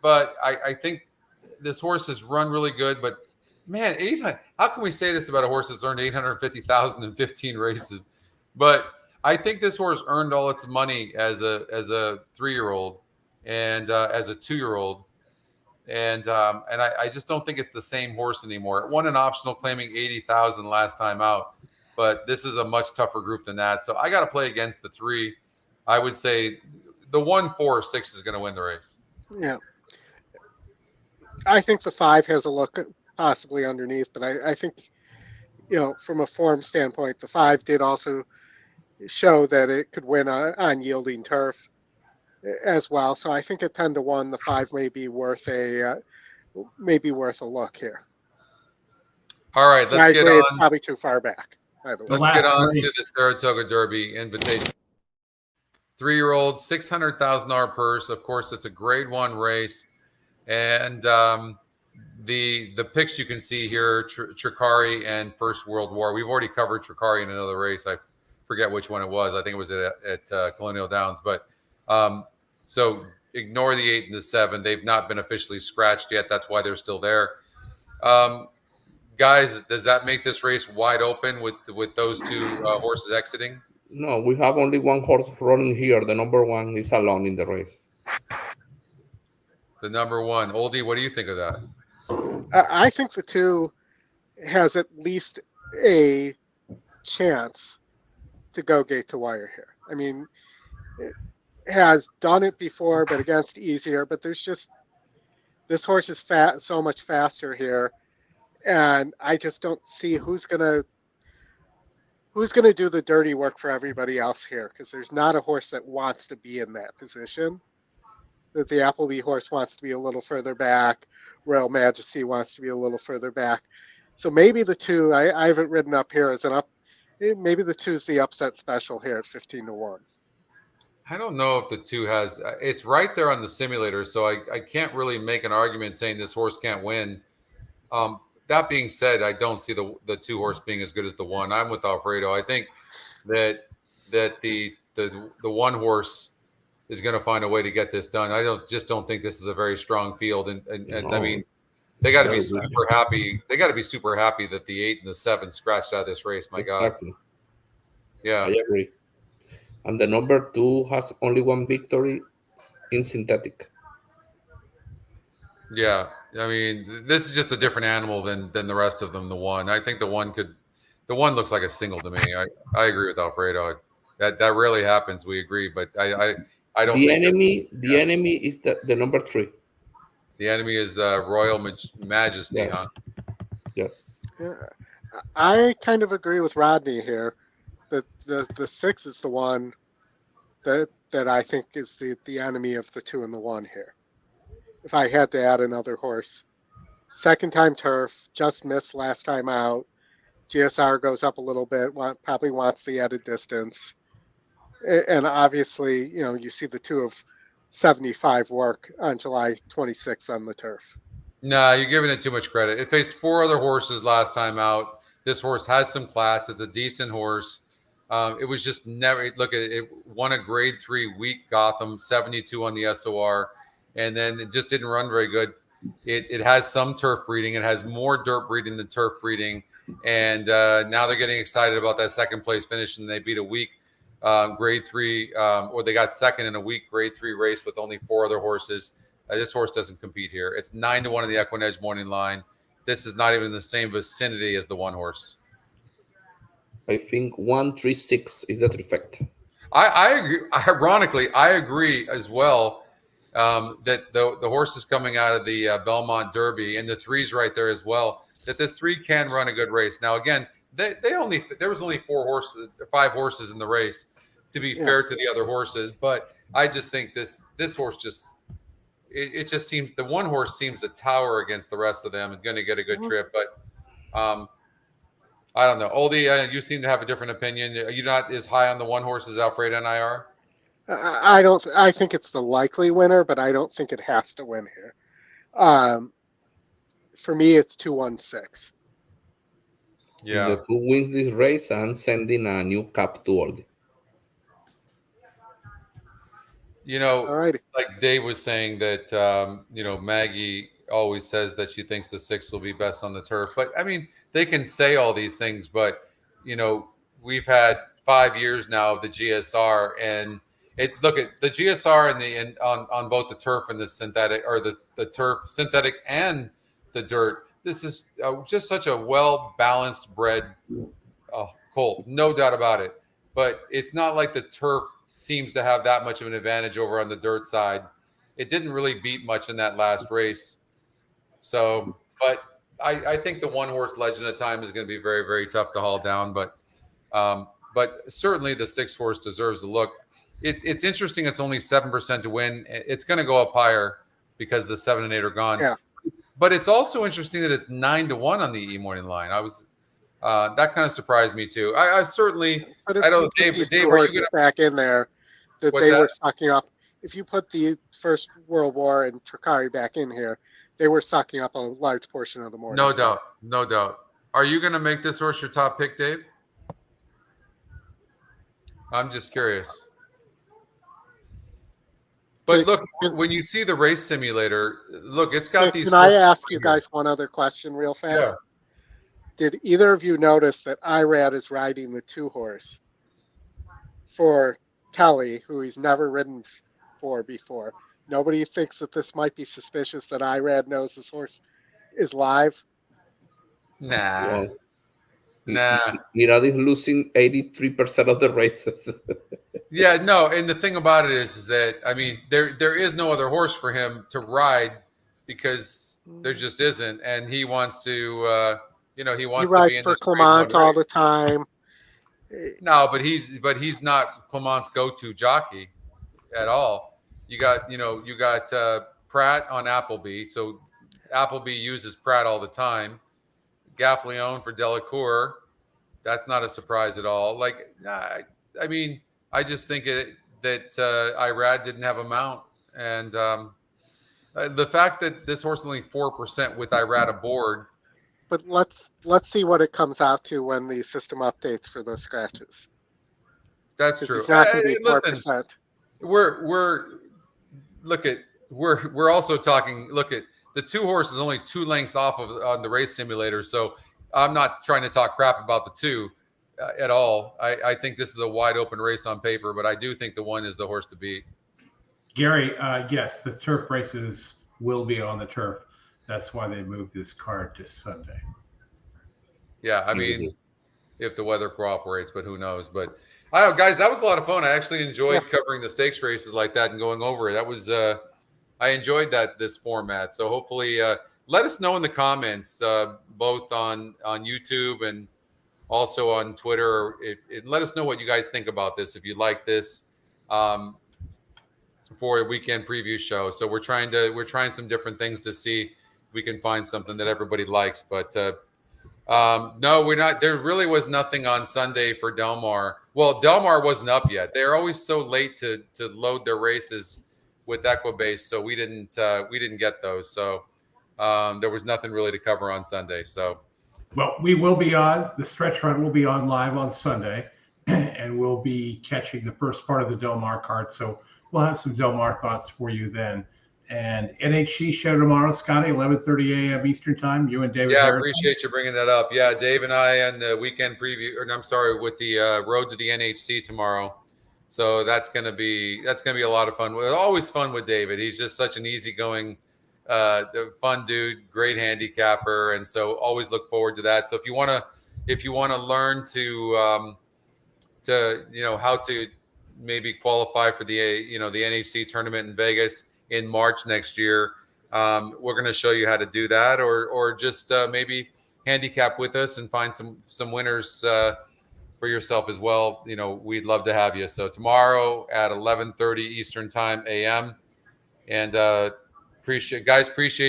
but I think this horse has run really good. But man, 800. How can we say this about a horse that's earned $850,000 in 15 races? But I think this horse earned all its money as a 3-year-old and as a 2-year-old, and I just don't think it's the same horse anymore. It won an optional claiming $80,000 last time out, but this is a much tougher group than that. So I got to play against the 3. I would say the 1, 4, 6 is going to win the race. Yeah, I think the 5 has a look possibly underneath, but I think, from a form standpoint, the 5 did also show that it could win on yielding turf as well. So I think at 10-1, the 5 may be worth a look here. All right, let's get on. It's probably too far back. Let's get on to the Saratoga Derby invitation. 3-year-old, $600,000 purse. Of course, it's a Grade 1 race, and the picks you can see here: Tricari and First World War. We've already covered Tricari in another race. I forget which one it was. I think it was at Colonial Downs. But so ignore the 8 and the 7. They've not been officially scratched yet. That's why they're still there. Guys, does that make this race wide open with those 2 horses exiting? No, we have only 1 horse running here. The number 1 is alone in the race. The number 1. Oldy, what do you think of that? I think the 2 has at least a chance to go gate to wire here. I mean, it has done it before, but against easier. But there's just, this horse is so much faster here, and I just don't see who's gonna do the dirty work for everybody else here, because there's not a horse that wants to be in that position. That the Appleby horse wants to be a little further back. Royal Majesty wants to be a little further back. So maybe the 2, I haven't written up here as an up. Maybe the 2 is the upset special here at 15-1. I don't know if the 2 has. It's right there on the simulator, so I can't really make an argument saying this horse can't win. that being said, I don't see the 2-horse being as good as the 1. I'm with Alfredo. I think that the 1-horse is going to find a way to get this done. I don't think this is a very strong field, and I mean, they got to be super happy. They got to be super happy that the 8 and the 7 scratched out of this race. My exactly. God. Yeah, I agree. And the number 2 has only 1 victory in synthetic. yeah. I mean, this is just a different animal than the rest of them. The 1, I think the 1 looks like a single to me. I agree with Alfredo. That rarely happens. We agree, but I don't. The think enemy is the number 3. the enemy is Royal Majesty, Yes. huh? Yes. Yeah. I kind of agree with Rodney here that the 6 is the one that I think is the enemy of the 2 and the 1 here. If I had to add another horse, second time turf, just missed last time out. GSR goes up a little bit, probably wants the added distance. And obviously, you see the 2 of 75 work on July 26th on the turf. Nah, you're giving it too much credit. It faced 4 other horses last time out. This horse has some class. It's a decent horse. It was just never look at it. It won a grade 3 weak Gotham, 72 on the SOR, and then it just didn't run very good. It has some turf breeding. It has more dirt breeding than turf breeding, and now they're getting excited about that second place finish, and they beat a weak grade 3, or they got second in a weak grade 3 race with only 4 other horses. This horse doesn't compete here. It's 9-1 in the EquinEdge morning line. This is not even in the same vicinity as the 1 horse. I think 136 is the trifecta. I agree. Ironically, I agree as well that the horse is coming out of the Belmont Derby, and the 3's right there as well. That this 3 can run a good race. Now, again, there was only 5 horses in the race. To be fair to the other horses, but I just think this horse just. It just seems the 1 horse seems to tower against the rest of them and going to get a good trip. But I don't know. Oldy, you seem to have a different opinion. You're not as high on the 1 horse as Alfredo and I are. I don't. I think it's the likely winner, but I don't think it has to win here. For me, it's 2-1-6. Yeah. The 2 wins this race and sending a new cap to Oldy. Alrighty. Like Dave was saying that, Maggie always says that she thinks the 6 will be best on the turf. But, I mean, they can say all these things, but, we've had 5 years now of the GSR. And look at the GSR on both the turf and the synthetic, or the turf, synthetic and the dirt. This is just such a well-balanced bred colt, no doubt about it. But it's not like the turf seems to have that much of an advantage over on the dirt side. It didn't really beat much in that last race. So, but I think the 1 horse Legend of Time is going to be very, very tough to haul down. But certainly the 6 horse deserves a look. It's interesting. It's only 7% to win. It's going to go up higher because the 7 and 8 are gone. Yeah. But it's also interesting that it's 9-1 on the E morning line. I was that kind of surprised me too. I certainly. But if I don't. you put Dave, these Dave, 2 are you horses going to? back in there that What's they that? were sucking up? If you put the First World War and Tricari back in here, they were sucking up a large portion of the morning. No doubt. No doubt. Are you going to make this horse your top pick, Dave? I'm just curious. But look, when you see the race simulator, look, it's got these. Can I ask you guys one other question real fast? Yeah. Did either of you notice that Irad is riding the 2 horse for Kelly, who he's never ridden for before? Nobody thinks that this might be suspicious that Irad knows this horse is live? Nah. Well, Nah. Irad is losing 83% of the races. Yeah, no, and the thing about it is that I mean there is no other horse for him to ride because there just isn't, and he wants to he wants He to be rides in for this Clement grade 1 all race. the time. No, but he's not Clement's go-to jockey at all. You got Pratt on Appleby, so Appleby uses Pratt all the time. Gaffleone for Delacour, that's not a surprise at all. Like, I mean, I just think that Irad didn't have a mount, and the fact that this horse is only 4% with Irad aboard, but let's see what it comes out to when the system updates for those scratches. That's true. It's not going to be Listen, 4%. we're also talking. Look at the 2 horse is only 2 lengths off of on the race simulator, so I'm not trying to talk crap about the 2 at all. I think this is a wide open race on paper, but I do think the 1 is the horse to beat. Gary, yes, the turf races will be on the turf. That's why they moved this card to Sunday. Yeah, I mean, if the weather cooperates, but who knows? But I don't know, guys, that was a lot of fun. I actually enjoyed covering the stakes races like that and going over it. That was I enjoyed this format. So hopefully, let us know in the comments, both on YouTube and also on Twitter. Let us know what you guys think about this. If you like this for a weekend preview show, so we're trying some different things to see if we can find something that everybody likes. But no, we're not. There really was nothing on Sunday for Del Mar. Well, Del Mar wasn't up yet. They're always so late to load their races with Equibase, so we didn't get those. So there was nothing really to cover on Sunday. So, well, we will be on the stretch run. Will be on live on Sunday, and we'll be catching the first part of the Del Mar card. So we'll have some Del Mar thoughts for you then. And NHC show tomorrow, Scotty, 11:30 a.m. Eastern time. You and David. Yeah, Harrison. I appreciate you bringing that up. Yeah, Dave and I on the weekend preview, or I'm sorry, with the road to the NHC tomorrow. So that's gonna be a lot of fun. Always fun with David. He's just such an easygoing, fun dude, great handicapper, and so always look forward to that. So if you wanna learn to how to maybe qualify for the the NHC tournament in Vegas in March next year, we're going to show you how to do that, or just maybe handicap with us and find some winners for yourself as well. We'd love to have you. So tomorrow at 11:30 Eastern time AM, and appreciate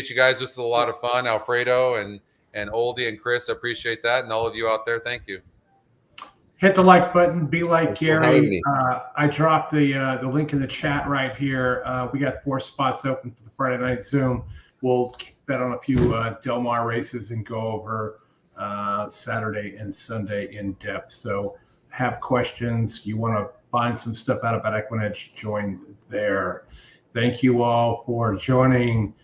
you guys. This is a lot of fun. Alfredo and Oldy and Chris, I appreciate that, and all of you out there, thank you. Hit the like button. Be like Thanks for having Gary. me. I dropped the link in the chat right here. We got 4 spots open for the Friday night Zoom. We'll bet on a few Del Mar races and go over Saturday and Sunday in depth. So have questions. You want to find some stuff out about EquinEdge, join there. Thank you all for joining.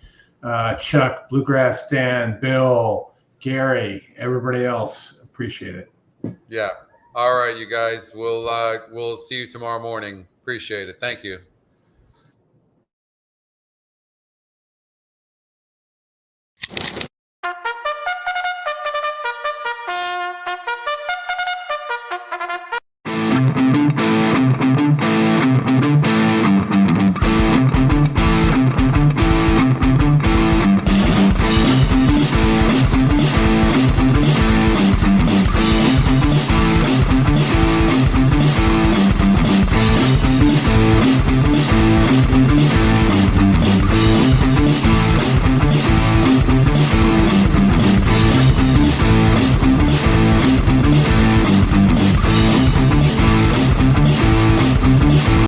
Chuck, Bluegrass Dan, Bill, Gary, everybody else. Appreciate it. Yeah. All right, you guys. We'll see you tomorrow morning. Appreciate it. Thank you.